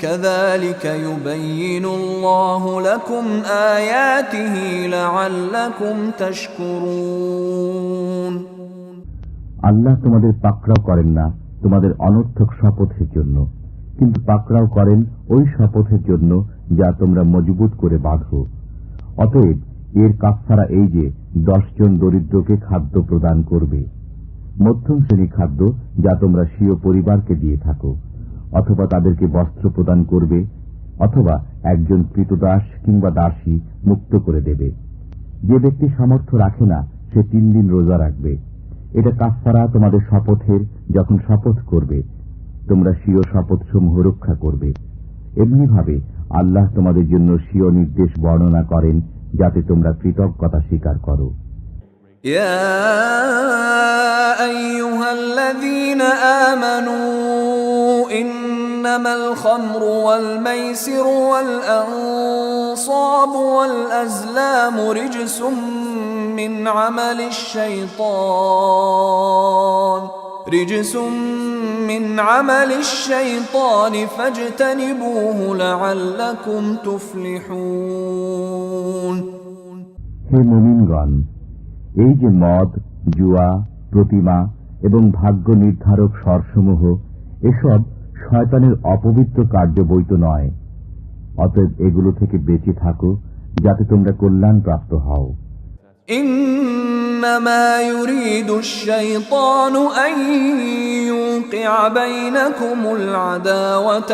كذلك يبين الله لكم آياته لعلكم تشكرون। আল্লাহ তোমাদের পাকড়াও করেন না তোমাদের অনর্থক শপথের জন্য, কিন্তু পাকড়াও করেন ওই শপথের জন্য যা তোমরা মজবুত করে বাঁধো। অতএব এর কাফফারা এই যে 10 জন দরিদ্রকে খাদ্য প্রদান করবে, মধ্যম শ্রেণী খাদ্য যা তোমরা স্বীয় পরিবারকে দিয়ে থাকো, অথবা তাদেরকে বস্ত্র প্রদান করবে, অথবা একজন কৃতদাস কিংবা দাসী মুক্ত করে দেবে। যে ব্যক্তি সামর্থ্য রাখে না সে 3 দিন রোজা রাখবে। এটা কাফফারা তোমাদের শপথের যখন শপথ করবে, তোমরা স্বীয় শপথসমূহ রক্ষা করবে। এমনিভাবে আল্লাহ তোমাদের জন্য স্বীয় নির্দেশ বর্ণনা করেন যাতে তোমরা কৃতজ্ঞতা স্বীকার করো। يا أيها الذين آمنوا إنما الخمر والميسر والأنصاب والأزلام رجس من عمل الشيطان فاجتنبوه لعلكم تفلحون। হে মুমিনগণ, এই যে মদ, জুয়া, প্রতিমা এবং ভাগ্য নির্ধারক স্বরসমূহ, এসব শয়তানের অপবিত্র কার্য বৈত নয়। অতএব এগুলো থেকে বেঁচে থাকো যাতে তোমরা কল্যাণ প্রাপ্ত হও। إنما يريد الشيطان أن يوقع بينكم العداوة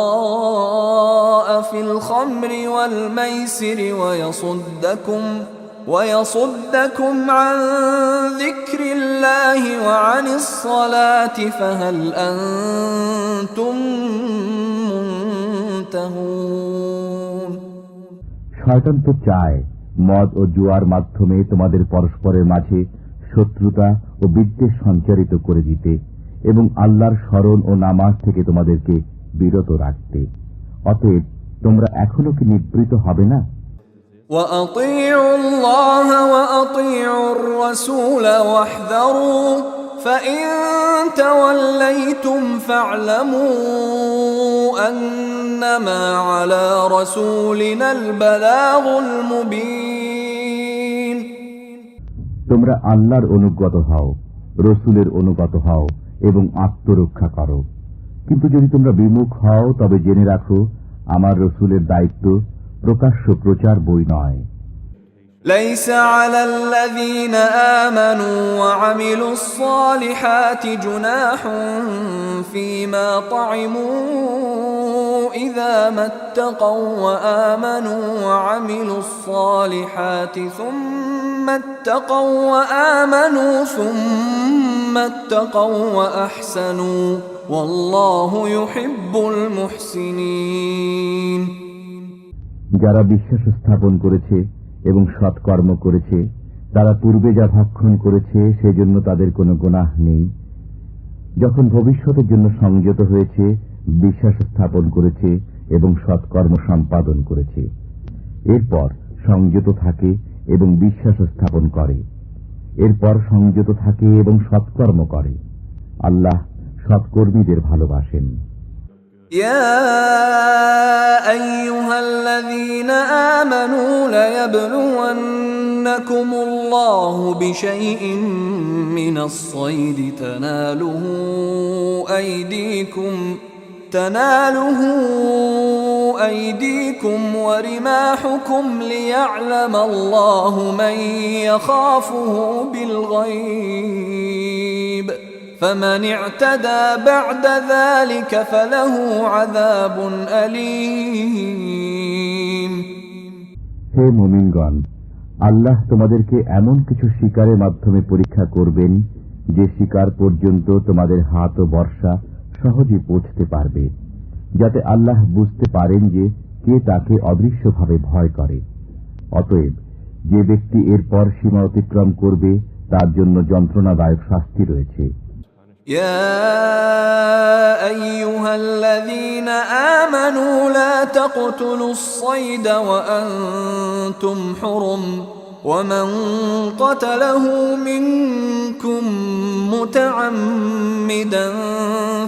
والبغضاء في الخمر والميسر ويصدكم عن ذكر الله وعن الصلاة فهل أنتم منتهون। শয়তান তো চায় মদ ও জুয়ার মাধ্যমে তোমাদের পরস্পরের মাঝে শত্রুতা ও বিদ্বেষ সঞ্চারিত করে দিতে এবং আল্লাহর স্মরণ ও নামাজ থেকে তোমাদেরকে বিরত রাখতে। অতএব তোমরা এখনো কি নিবৃত হবে না? وَأَطِيعُوا اللَّهَ وَأَطِيعُوا الرَّسُولَ وَاحْذَرُوا فَإِن تَوَلَّيْتُمْ فَاعْلَمُوا أَنَّمَا عَلَى رَسُولِنَا الْبَلَاغُ الْمُبِينُ। তোমরা আল্লাহর অনুগত হও, রসুলের অনুগত হও এবং আত্মরক্ষা করো। কিন্তু যদি তোমরা বিমুখ হও তবে জেনে রাখো আমার রসুলের দায়িত্ব প্রকাশ্য প্রচার বই নয়। ليس على الذين آمنوا وعملوا الصالحات جناح فيما طعموا إذا ما اتقوا وآمنوا وعملوا الصالحات ثم اتقوا وأحسنوا والله يحب المحسنين। যারা বিশ্বাস স্থাপন করেছে এবং সৎকর্ম করেছে, তারা পূর্বে যা ভক্ষণ করেছে সেজন্য তাদের কোনো গুনাহ নেই। যখন ভবিষ্যতের জন্য সংযত হয়েছে, বিশ্বাস স্থাপন করেছে এবং সৎকর্ম সম্পাদন করেছে, এরপর সংযত থাকে এবং বিশ্বাস স্থাপন করে, এরপর সংযত থাকে এবং সৎকর্ম করে। আল্লাহ সৎকর্মীদের ভালোবাসেন। يا أيها الذين آمنوا ليبلونكم الله بشيء من الصيد تناله أيديكم ورماحكم ليعلم الله من يخافه بالغيب فمن اعتدى بعد ذلك فله عذاب أليم। হে মুমিনগণ, আল্লাহ তোমাদেরকে এমন কিছু শিকারের মাধ্যমে পরীক্ষা করবেন যে শিকার পর্যন্ত তোমাদের হাত ও বর্ষা সহজে পৌঁছতে পারবে, যাতে আল্লাহ বুঝতে পারেন যে কে তাকে অদৃশ্যভাবে ভয় করে। অতএব যে ব্যক্তি এরপর সীমা অতিক্রম করবে তার জন্য যন্ত্রণাদায়ক শাস্তি রয়েছে। يا أيها الذين آمنوا لا تقتلوا الصيد وأنتم حرم ومن قتله منكم متعمدا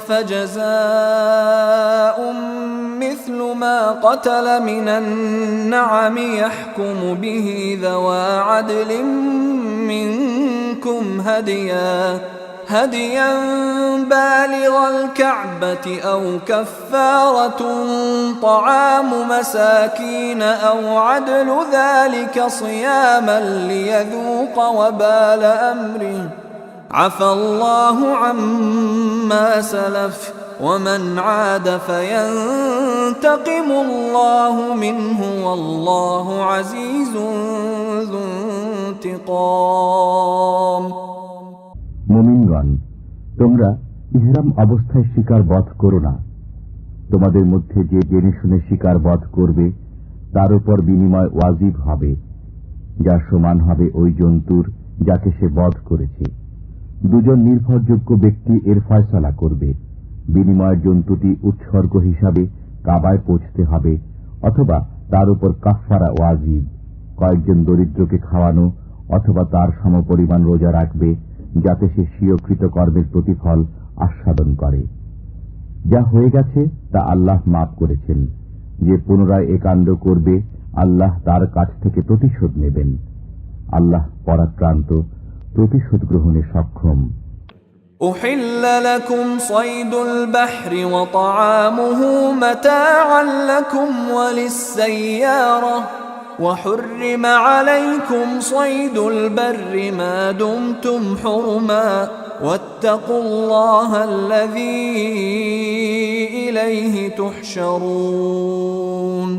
فجزاء مثل ما قتل من النعم يحكم به ذوى عدل منكم هديا بالغ الكعبة أو كفارة طعام مساكين أو عدل ذلك صياما ليذوق وبال أمره عفى الله عما سلف ومن عاد فينتقم الله منه والله عزيز ذو انتقام। মুমিনগণ, তোমরা ইহরাম অবস্থায় শিকার বধ করো না। তোমাদের মধ্যে যে জেনে শুনে শিকার বধ করবে তার উপর বিনিময় ওয়াজিব হবে, যা সমান হবে ওই জন্তুর যাকে সে বধ করেছে। দুজন নির্ভরযোগ্য ব্যক্তি এর ফয়সালা করবে। বিনিময়ের জন্তুটি উৎসর্গ হিসাবে কাবায় পৌঁছতে হবে, অথবা তার উপর কাফফারা ওয়াজিব, কয়েকজন দরিদ্রকে খাওয়ানো অথবা তার সমপরিমাণ রোজা রাখবে, যাতে সে স্বীয়কৃত কর্মের প্রতিফল আস্বাদন করে। যা হয়ে গেছে তা আল্লাহ মাফ করেছেন। যে পুনরায় এ কাণ্ড করবে আল্লাহ তার কাছ থেকে প্রতিশোধ নেবেন। আল্লাহ পরাক্রান্ত, প্রতিশোধ গ্রহণে সক্ষম। أحل لكم صيد البحر وطعامه متاعا لكم وللسيارة وحرم عليكم صيد البر ما دمتم حرما واتقوا الله الذي إليه تحشرون।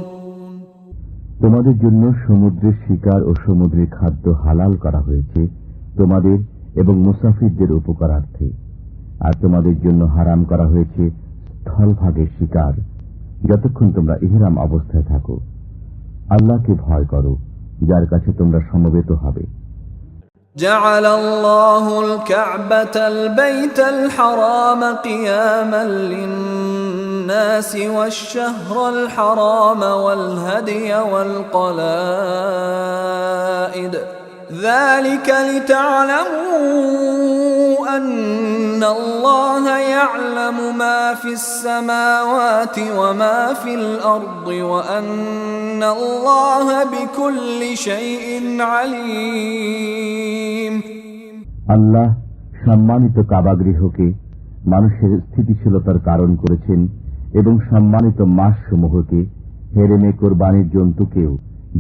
তোমাদের জন্য সমুদ্রের শিকার ও সমুদ্রের খাদ্য হালাল করা হয়েছে তোমাদের এবং মুসাফিরদের উপকারার্থে, আর তোমাদের জন্য হারাম করা হয়েছে স্থলভাগের শিকার, যতক্ষণ তোমরা ইহরাম অবস্থায় থাকো। আল্লাহকে ভয় করো, যার কাছে তোমরা সমবেত হবে। جعل الله الكعبة البيت الحرام قياما للناس والشهر الحرام والهدي والقلائد ذلك لتعلموا أن الله يعلم ما في السماوات وما في الأرض وأن الله بكل شيء عليم। আল্লাহ সম্মানিত কাবাগৃহকে মানুষের স্থিতিশীলতার কারণ করেছেন এবং সম্মানিত মাসসমূহকে হেরেমে কোরবানির জন্তুকেও,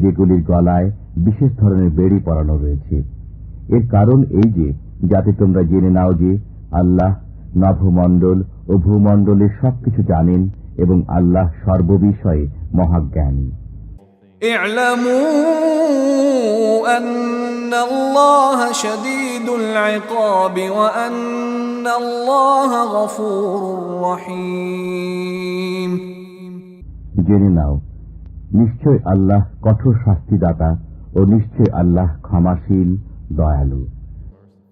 যেগুলির গলায় বিশেষ ধরনের বেড়ি পরানো রয়েছে। এর কারণ এই যে যাতে তোমরা জেনে নাও যে আল্লাহ নভমণ্ডল ও ভূমণ্ডলের সবকিছু জানেন এবং আল্লাহ সর্ববিষয়ে মহাজ্ঞানী। اعلموا أن الله شديد العقاب وأن الله غفور رحيم। জেনে নাও, নিশ্চয় আল্লাহ কঠোর শাস্তিদাতা ও নিশ্চয় আল্লাহ ক্ষমাশীল, দয়ালু।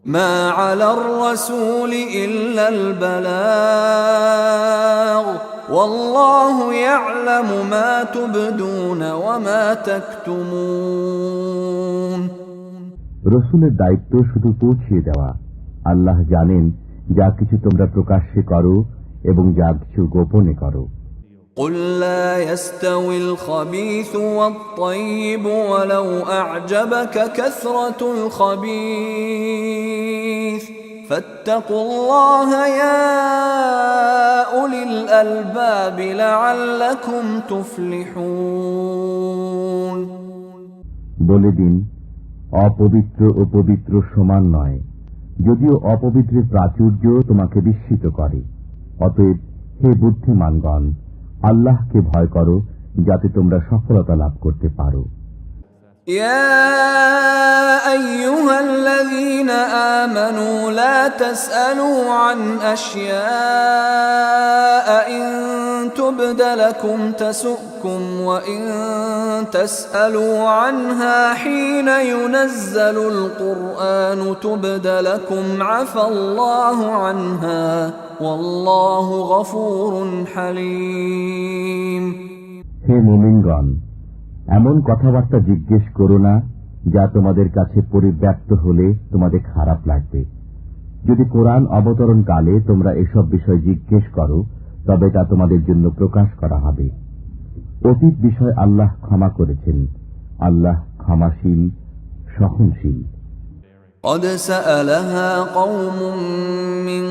ما على الرسول إلا البلاغ والله يعلم ما تبدون وما تكتمون। রসুলের দায়িত্ব শুধু পৌঁছিয়ে দেওয়া। আল্লাহ জানেন যা কিছু তোমরা প্রকাশ্যে করো এবং যা কিছু গোপনে করো। قل لا يستوي الخبيث والطيب ولو أعجبك كثرة الخبيث فاتقوا الله يا أولي الألباب لعلكم تفلحون। বলে দিন, অপবিত্র ও পবিত্র সমান নয়, যদিও অপবিত্রের প্রাচুর্য তোমাকে বিস্মিত করে। অতএব হে বুদ্ধিমানগণ, আল্লাহকে ভয় করো যাতে তোমরা সফলতা লাভ করতে পারো। يا أيها الذين آمنوا لا تسألوا عن أشياء إن تبد لكم تسؤكم وإن تسألوا عنها حين ينزل القرآن تبد لكم عفى الله عنها والله غفور حليم। হে মুমিনগণ, এমন কথাবার্তা জিজ্ঞেস করো না যা তোমাদের কাছে পরিব্যক্ত হলে তোমাদের খারাপ লাগবে। যদি কোরআন অবতরণ কালে তোমরা এসব বিষয় জিজ্ঞেস করো তবে তা তোমাদের জন্য প্রকাশ করা হবে। অতীত বিষয় আল্লাহ ক্ষমা করেছেন। আল্লাহ ক্ষমাশীল, সহনশীল। قد سألها قوم من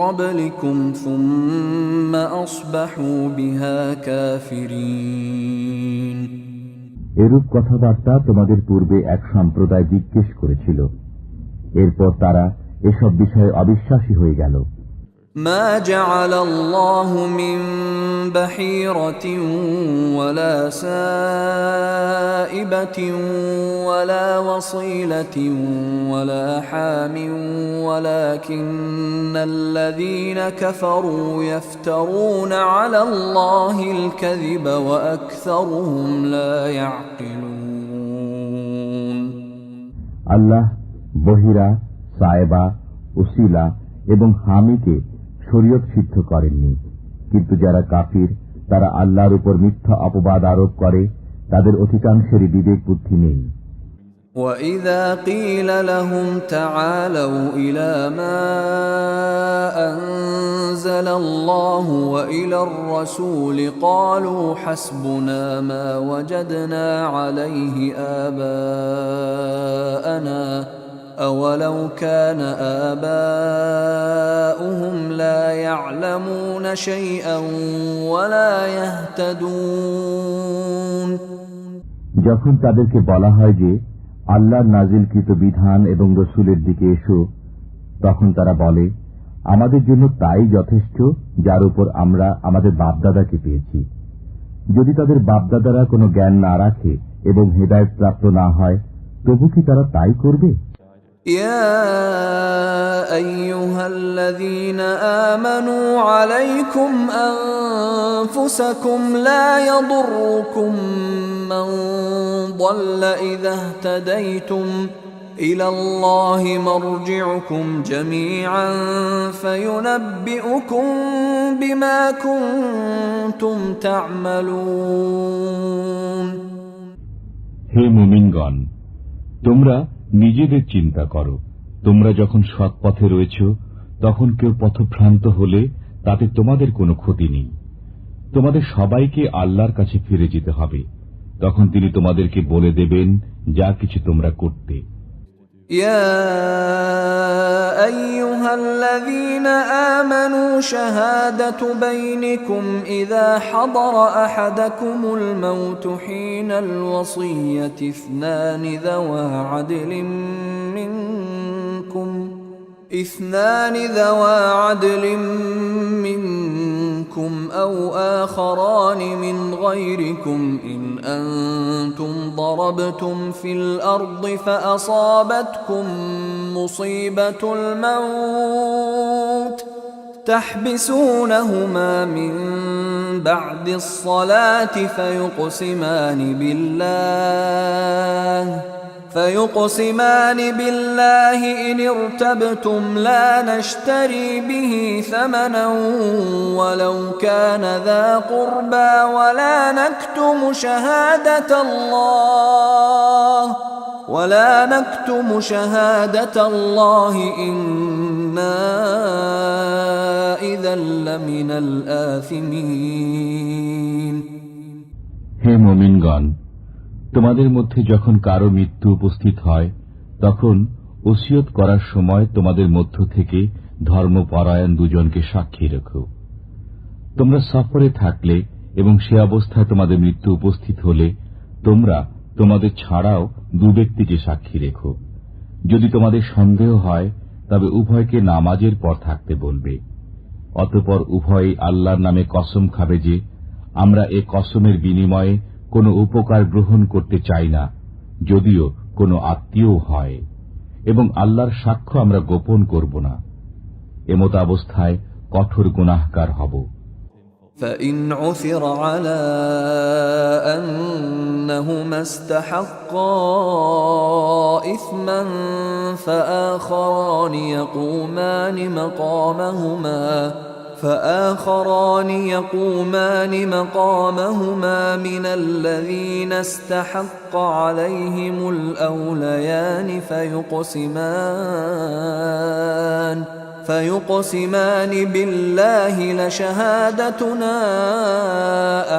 قبلكم ثم أصبحوا بها كافرين। এরূপ কথাবার্তা তোমাদের পূর্বে এক সম্প্রদায় জিজ্ঞেস করেছিল, এরপর তারা এসব বিষয়ে অবিশ্বাসী হয়ে গেল। ما جعل الله من بحيرة ولا سائبة ولا وصيلة ولا حام ولكن الذين كفروا يفترون على الله الكذب وأكثرهم لا يعقلون। আল্লাহ বহিরা, সায়েবা, উসিলা এবং হামিকে শরীয়ত সিদ্ধ করেননি, কিন্তু যারা কাফির তারা আল্লাহর উপর মিথ্যা অপবাদ আরোপ করে, তাদের অধিকাংশেরই বিবেক বুদ্ধি নেই। وَإِذَا قِيلَ لَهُمْ تَعَالَوْا إِلَى مَا أَنزَلَ اللَّهُ وَإِلَى الرَّسُولِ قَالُوا حَسْبُنَا مَا وَجَدْنَا عَلَيْهِ آبَاءَنَا أَوَلَوْ كَانَ آبَاؤُهُمْ لَا يَعْلَمُونَ شَيْئًا وَلَا يَهْتَدُونَ। যখন তাদেরকে বলা হয় যে আল্লাহর নাজিলকৃত বিধান এবং রসুলের দিকে এসো, তখন তারা বলে, আমাদের জন্য তাই যথেষ্ট যার উপর আমরা আমাদের বাপদাদাকে পেয়েছি। যদি তাদের বাপদাদারা কোনো জ্ঞান না রাখে এবং হেদায়েত প্রাপ্ত না হয়, তবু কি তারা তাই করবে? يا أيها الذين آمنوا عليكم أنفسكم لا يضركم من ضل إذا اهتديتم إلى الله مرجعكم جميعا فينبئكم بما كنتم تعملون। হে মুমিনগণ, তোমরা নিজেদের চিন্তা করো। তোমরা যখন সৎ পথে রয়েছ তখন কেউ পথভ্রান্ত হলে তাতে তোমাদের কোনো ক্ষতি নেই। তোমাদের সবাইকে আল্লাহর কাছে ফিরে যেতে হবে, তখন তিনি তোমাদেরকে বলে দেবেন যা কিছু তোমরা করতে। يا أيها الذين آمنوا شهادة بينكم إذا حضر أحدكم الموت حين الوصية اثنان ذوا عدل منكم أو آخران من غيركم إن أنتم ضربتم في الأرض فأصابتكم مصيبة الموت تحبسونهما من بعد الصلاة فيقسمان بالله إن ارتبتم لا نشتري به ثمنا ولو كان ذا قربى ولا نكتم شهادة الله ولا نكتم شهادة الله إنا إذا لمن الآثمين। হে মুমিনগণ, তোমাদের মধ্যে যখন কারো মৃত্যু উপস্থিত হয় তখন ওসিয়ত করার সময় তোমাদের মধ্য থেকে ধর্মপরায়ণ দুজনকে সাক্ষী রেখো। তোমরা সফরে থাকলে এবং সে অবস্থায় তোমাদের মৃত্যু উপস্থিত হলে তোমরা তোমাদের ছাড়াও দু ব্যক্তিকে সাক্ষী রেখো। যদি তোমাদের সন্দেহ হয় তবে উভয়কে নামাজের পর থাকতে বলবে। অতঃপর উভয়ই আল্লাহর নামে কসম খাবে যে আমরা এ কসমের বিনিময়ে কোনো উপকার গ্রহণ করতে চাই না, যদিও কোনো আত্মীয় হয়, এবং আল্লাহর সাক্ষ্য আমরা গোপন করব না। এমত অবস্থায় কঠোর গুনাহগার হব। فإن عثر على أنهما استحقا إثما فآخران يقومان مقامهما من الذين استحق عليهم الأوليان فيقسمان بالله لشهادتنا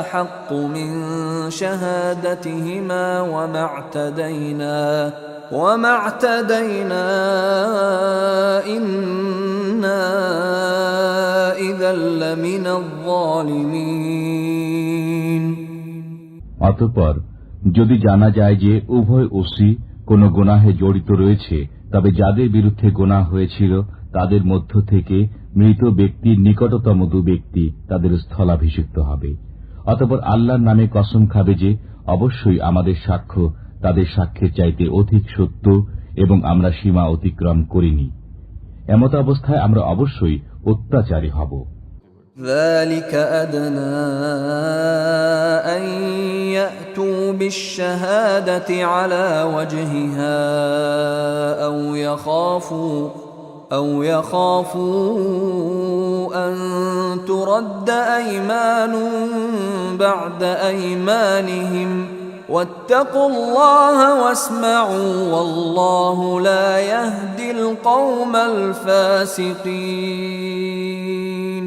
أحق من شهادتهما وما اعتدينا إنا إذا لمن الظالمين। অতঃপর যদি জানা যায় যে উভয় ওসি কোন গুনাহে জড়িত রয়েছে, তবে যাদের বিরুদ্ধে গুনাহ হয়েছিল তাদের মধ্য থেকে মৃত ব্যক্তির নিকটতম দু ব্যক্তি তাদের স্থলাভিষিক্ত হবে। অতঃপর আল্লাহর নামে কসম খাবে যে অবশ্যই আমাদের সাক্ষ্য তাদের সাক্ষ্যের চাইতে অধিক সত্য এবং আমরা সীমা অতিক্রম করিনি। এমত অবস্থায় আমরা অবশ্যই অত্যাচারী হব। ذلك أدنى أن يأتوا بالشهادة على وجهها أو يخافوا أن ترد أيمان بعد أيمانهم واتقوا الله واسمعوا والله لا يهدي القوم الفاسقين।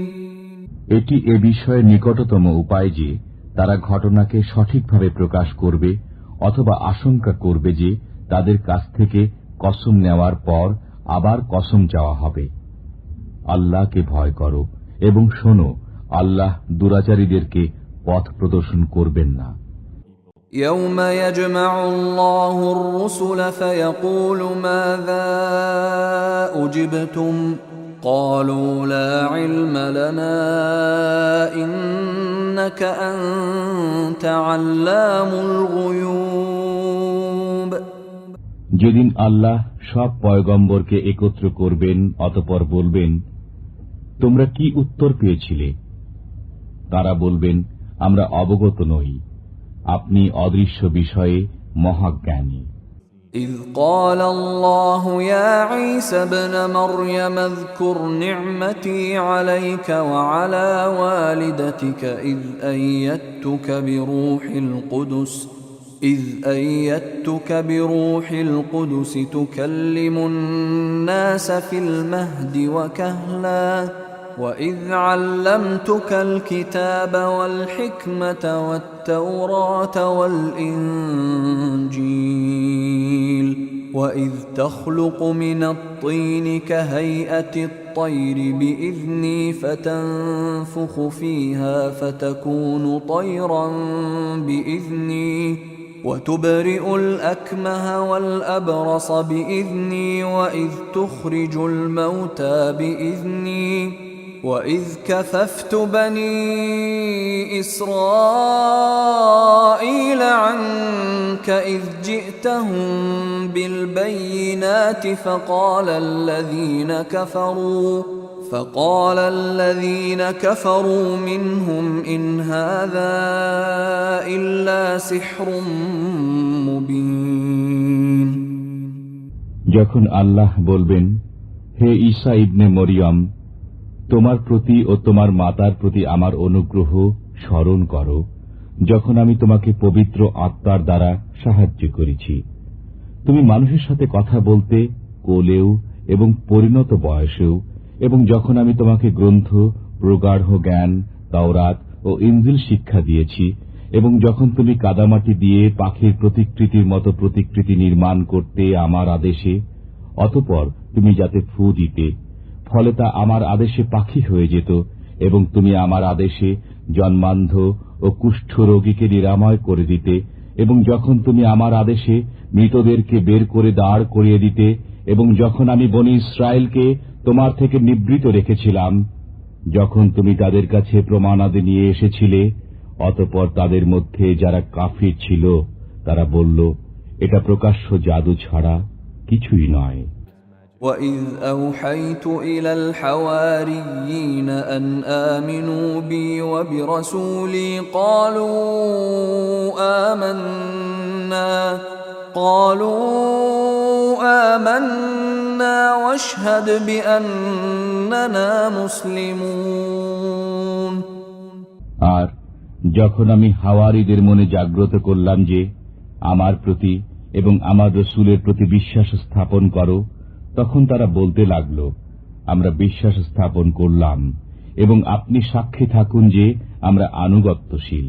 এটি এ বিষয়ে নিকটতম উপায় যে তারা ঘটনাকে সঠিকভাবে প্রকাশ করবে অথবা আশঙ্কা করবে যে তাদের কাছ থেকে কসম নেওয়ার পর আবার কসম চাওয়া হবে। আল্লাহকে ভয় করো এবং শোনো, আল্লাহ দুরাচারীদেরকে পথ প্রদর্শন করবেন না। يوم يجمع الله الرسل فيقول ماذا أجبتم قالوا لا علم لنا إنك أنت علام الغيوب। যেদিন আল্লাহ সব পয়গম্বরকে একত্র করবেন অতঃপর বলবেন, তোমরা কি উত্তর পেয়েছিলে? তারা বলবেন, আমরা অবগত নই, আপনি অদৃশ্য বিষয়ে মহাজ্ঞানী। إذ قال الله يا عيسى ابن مريم اذكر نعمتي عليك وعلى والدتك إذ أيدتك بروح القدس تكلم الناس في المهد وكهلا وإذ علمتك الكتاب والحكمة والتوراة والإنجيل وإذ تخلق من الطين كهيئة الطير بإذني فتنفخ فيها فتكون طيرا بإذني وتبرئ الأكمه والأبرص بإذني وإذ تخرج الموتى بإذني وإذ كففت بني إسرائيل عنك إذ جئتهم بالبينات فقال الذين كفروا منهم إن هذا إلا سحر مبين। যখন আল্লাহ বলবেন, হে ঈসা ইবনে মরিয়ম, তোমার প্রতি ও তোমার মাতার প্রতি আমার অনুগ্রহ স্মরণ করো, যখন আমি তোমাকে পবিত্র আত্মার দ্বারা সাহায্য করেছি। তুমি মানুষের সাথে কথা বলতে কোলেও এবং পরিণত বয়সেও, এবং যখন আমি তোমাকে গ্রন্থ, প্রগাঢ় জ্ঞান, তাওরাত ও ইনজিল শিক্ষা দিয়েছি, এবং যখন তুমি কাদামাটি দিয়ে পাখির প্রতিকৃতির মতো প্রতিকৃতি নির্মাণ করতে আমার আদেশে, অতঃপর তুমি যাতে ফু দিতে, ফলে তা আমার আদেশে পাখি হয়ে যেত, এবং তুমি আমার আদেশে জন্মান্ধ ও কুষ্ঠ রোগীকে নিরাময় করে দিতে, এবং যখন তুমি আমার আদেশে মৃতদেরকে বের করে দাঁড় করিয়ে দিতে, এবং যখন আমি বনী ইসরায়েলকে তোমার থেকে নিবৃত রেখেছিলাম, যখন তুমি তাদের কাছে প্রমাণাদি নিয়ে এসেছিলে, অতঃপর তাদের মধ্যে যারা কাফির ছিল তারা বলল, এটা প্রকাশ্য জাদু ছাড়া কিছুই নয়। وَإِذْ أَوْحَيْتُ إِلَى الْحَوَارِيِّينَ أَنْ آمِنُوا بِي وَبِرَسُولِي آمَنَّا وَاشْهَدْ بِأَنَّنَا مُسْلِمُونَ। আর যখন আমি হাওয়ারীদের মনে জাগ্রত করলাম যে আমার প্রতি এবং আমার রসূলের প্রতি বিশ্বাস স্থাপন করো, তখন তারা বলতে লাগল, আমরা বিশ্বাস স্থাপন করলাম এবং আপনি সাক্ষী থাকুন যে আমরা আনুগত্যশীল।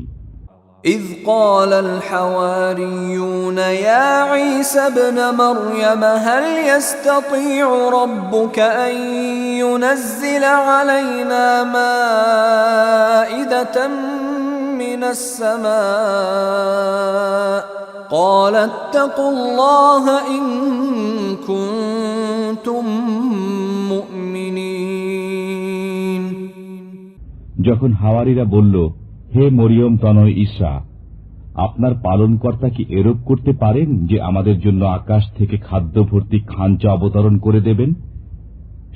إذ قال الحواريون يا عيسى ابن مريم هل يستطيع ربك أن ينزل علينا مائدة من السماء قال اتقوا الله إن كنتم مؤمنين। যখন হাওয়ারীরা বলল, হে মরিয়ম তনয় ঈসা, আপনার পালনকর্তা কি এরূপ করতে পারেন যে আমাদের জন্য আকাশ থেকে খাদ্য ভর্তি খাঞ্চা অবতরণ করে দেবেন?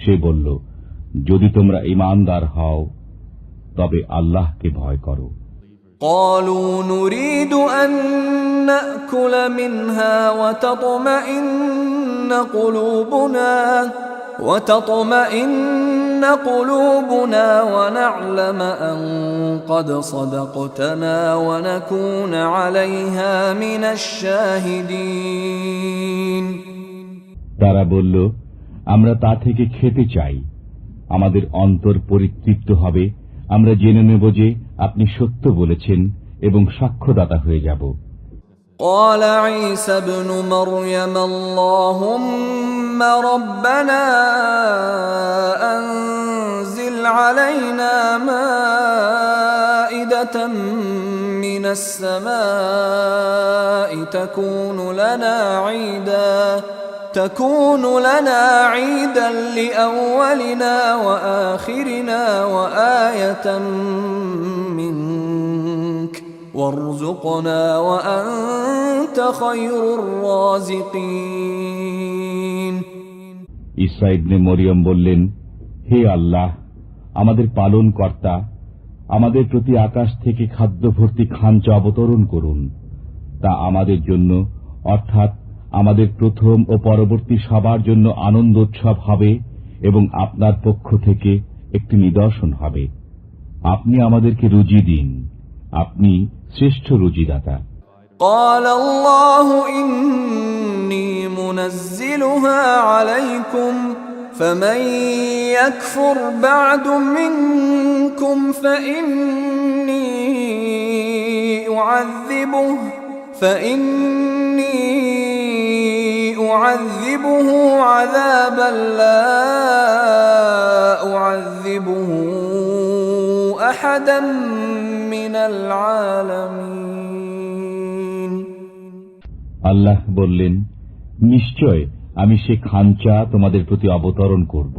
সে বলল, যদি তোমরা ঈমানদার হও তবে আল্লাহকে ভয় করো। قالوا نريد أن نأكل منها وتطمئن قلوبنا ونعلم أن قد صدقتنا ونكون عليها من الشاهدين। তারা বলল, আমরা তা থেকে খেতে চাই, আমাদের অন্তর পরিতৃপ্ত হবে, আমরা জেনে নেব যে আপনি সত্য বলেছেন এবং সাক্ষ্যদাতা হয়ে যাব। قال عيسى ابن مريم اللهم ربنا أنزل علينا مائدة من السماء تكون لنا عيدا لأولنا وآخرنا وآية منك وارزقنا وأنت خير الرازقين। ঈসা ইবনে মরিয়ম বললেন, হে আল্লাহ, আমাদের পালন কর্তা, আমাদের প্রতি আকাশ থেকে খাদ্য ভর্তি খাঞ্চা অবতরণ করুন, তা আমাদের জন্য অর্থাৎ আমাদের প্রথম ও পরবর্তী সবার জন্য আনন্দোৎসব হবে এবং আপনার পক্ষ থেকে একটি নিদর্শন হবে। আপনি আমাদেরকে রুজি দিন, আপনি শ্রেষ্ঠ রুজিদাতা। قال الله إني منزلها عليكم فمن يكفر بعد منكم فإني أعذبه عذابا لا أعذبه أحدا من العالمين। আল্লাহ বললেন, নিশ্চয় আমি সে খাঞ্চা তোমাদের প্রতি অবতরণ করব,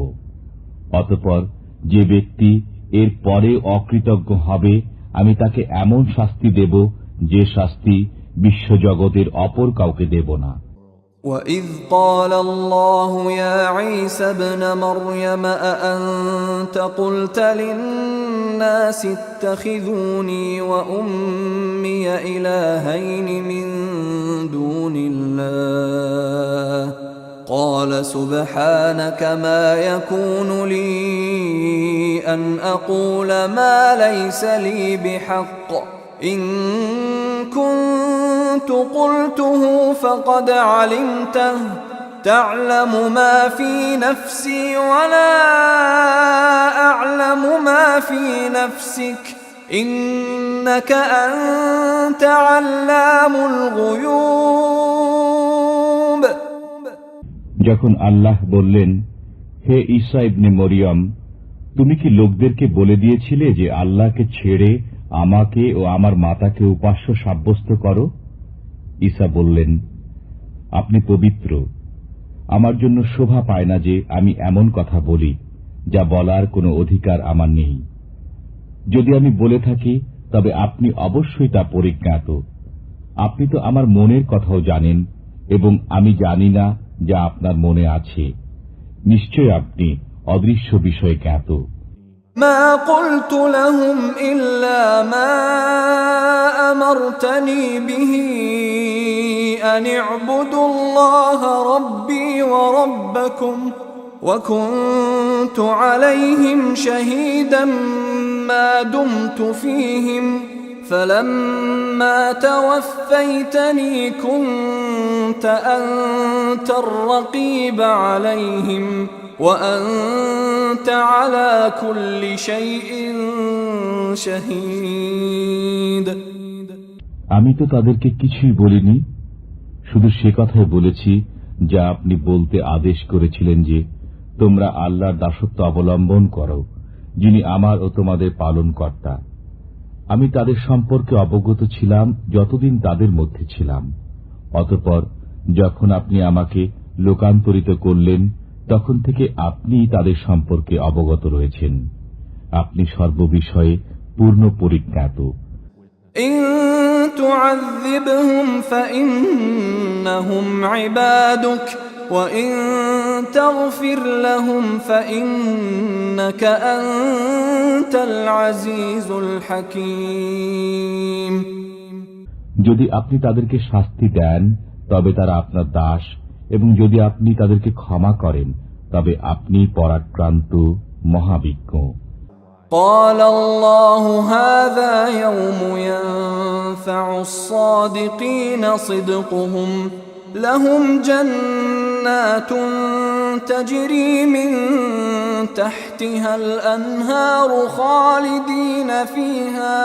অতঃপর যে ব্যক্তি এর পরে অকৃতজ্ঞ হবে আমি তাকে এমন শাস্তি দেব যে শাস্তি বিশ্বজগতের অপর কাউকে দেব না। وَإِذْ قَالَ اللَّهُ يَا عِيسَى ابْنَ مَرْيَمَ أَأَنْتَ قُلْتَ لِلنَّاسِ اتَّخِذُونِي وَأُمِّيَ إِلَٰهَيْنِ مِن دُونِ اللَّهِ قَالَ سُبْحَانَكَ مَا يَكُونُ لِي أَنْ أَقُولَ مَا لَيْسَ لِي بِحَقٍّ إِن كُنتُ كنت قلته فقد علمته تعلم ما في نفسي ولا أعلم ما في نفسك إنك أنت علام الغيوب। যখন আল্লাহ বললেন, হে ঈসা ইবনে মরিয়ম, তুমি কি লোকদেরকে বলে দিয়েছিলে যে আল্লাহকে ছেড়ে আমাকে ও আমার মাতাকে উপাস্য সাব্যস্ত করো? ঈসা বললেন, আপনি পবিত্র। আমার জন্য শোভা পায় না যে আমি এমন কথা বলি যা বলার কোনো অধিকার আমার নেই। যদি আমি বলে থাকি তবে আপনি অবশ্যই তা পরিজ্ঞাত। আপনি তো আমার মনের কথাও জানেন এবং আমি জানি না যা আপনার মনে আছে। নিশ্চয় আপনি অদৃশ্য বিষয়ে জ্ঞাত। ما قلت لهم إلا ما أمرتني به أن اعبدوا الله ربي وربكم وكنت عليهم شهيدا ما دمت فيهم فلما توفيتني كنت أنت الرقيب عليهم وأنت على كل شيء شهيد। আমি তো তাদেরকে কিছুই বলিনি, শুধু সে কথাই বলেছি যা আপনি বলতে আদেশ করেছিলেন যে তোমরা আল্লাহর দাসত্ব অবলম্বন করো, যিনি আমার ও তোমাদের পালনকর্তা। আমি তাদের সম্পর্কে অবগত ছিলাম যতদিন তাদের মধ্যে ছিলাম। অতঃপর যখন আপনি আমাকে লোকান্তরিত করলেন তখন থেকে আপনি তাদের সম্পর্কে অবগত রয়েছেন। আপনি সর্ববিষয়ে পূর্ণ পরিজ্ঞাত। إن تعذبهم فإنهم عبادك وإن تغفر لهم فإنك أنت العزيز الحكيم। যদি আপনি তাদেরকে শাস্তি দেন তবে তারা আপনার দাস, এবং যদি আপনি তাদেরকে ক্ষমা করেন তবে আপনি পরাক্রান্ত মহাবিজ্ঞ। قال الله هذا يوم ينفع الصادقين صدقهم لهم جنات تجري من تحتها الأنهار خالدين فيها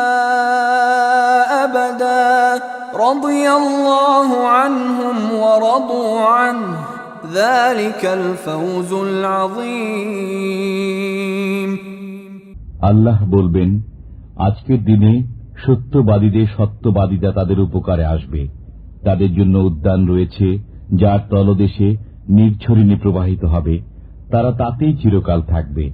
أبدا رضي الله عنهم ورضوا عنه ذلك الفوز العظيم। আল্লাহ বলবেন, আজকের দিনে সত্যবাদীদের সত্যবাদিতা তাদের উপকারে আসবে। তাদের জন্য উদ্যান রয়েছে যার তলদেশে নির্ঝরিণী প্রবাহিত হবে, তারা তাতেই চিরকাল থাকবে।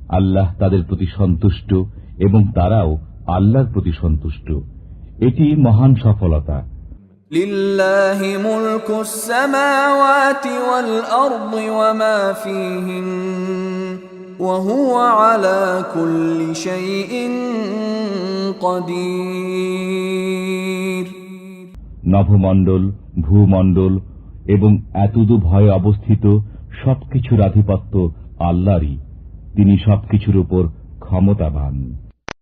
আল্লাহ তাদের প্রতি সন্তুষ্ট এবং তারাও আল্লাহর প্রতি সন্তুষ্ট। এটি মহান সফলতা। লিল্লাহি মুলকুস সামাওয়াতি ওয়াল আরদি ওয়া মা ফীহিন ওয়া হুয়া আলা কুল্লি শাইইন কাদির। নভমণ্ডল, ভূমণ্ডল এবং এতদূর ভয়ে অবস্থিত সবকিছুর আধিপত্য আল্লাহরই। তিনি সবকিছুর উপর ক্ষমতাবান।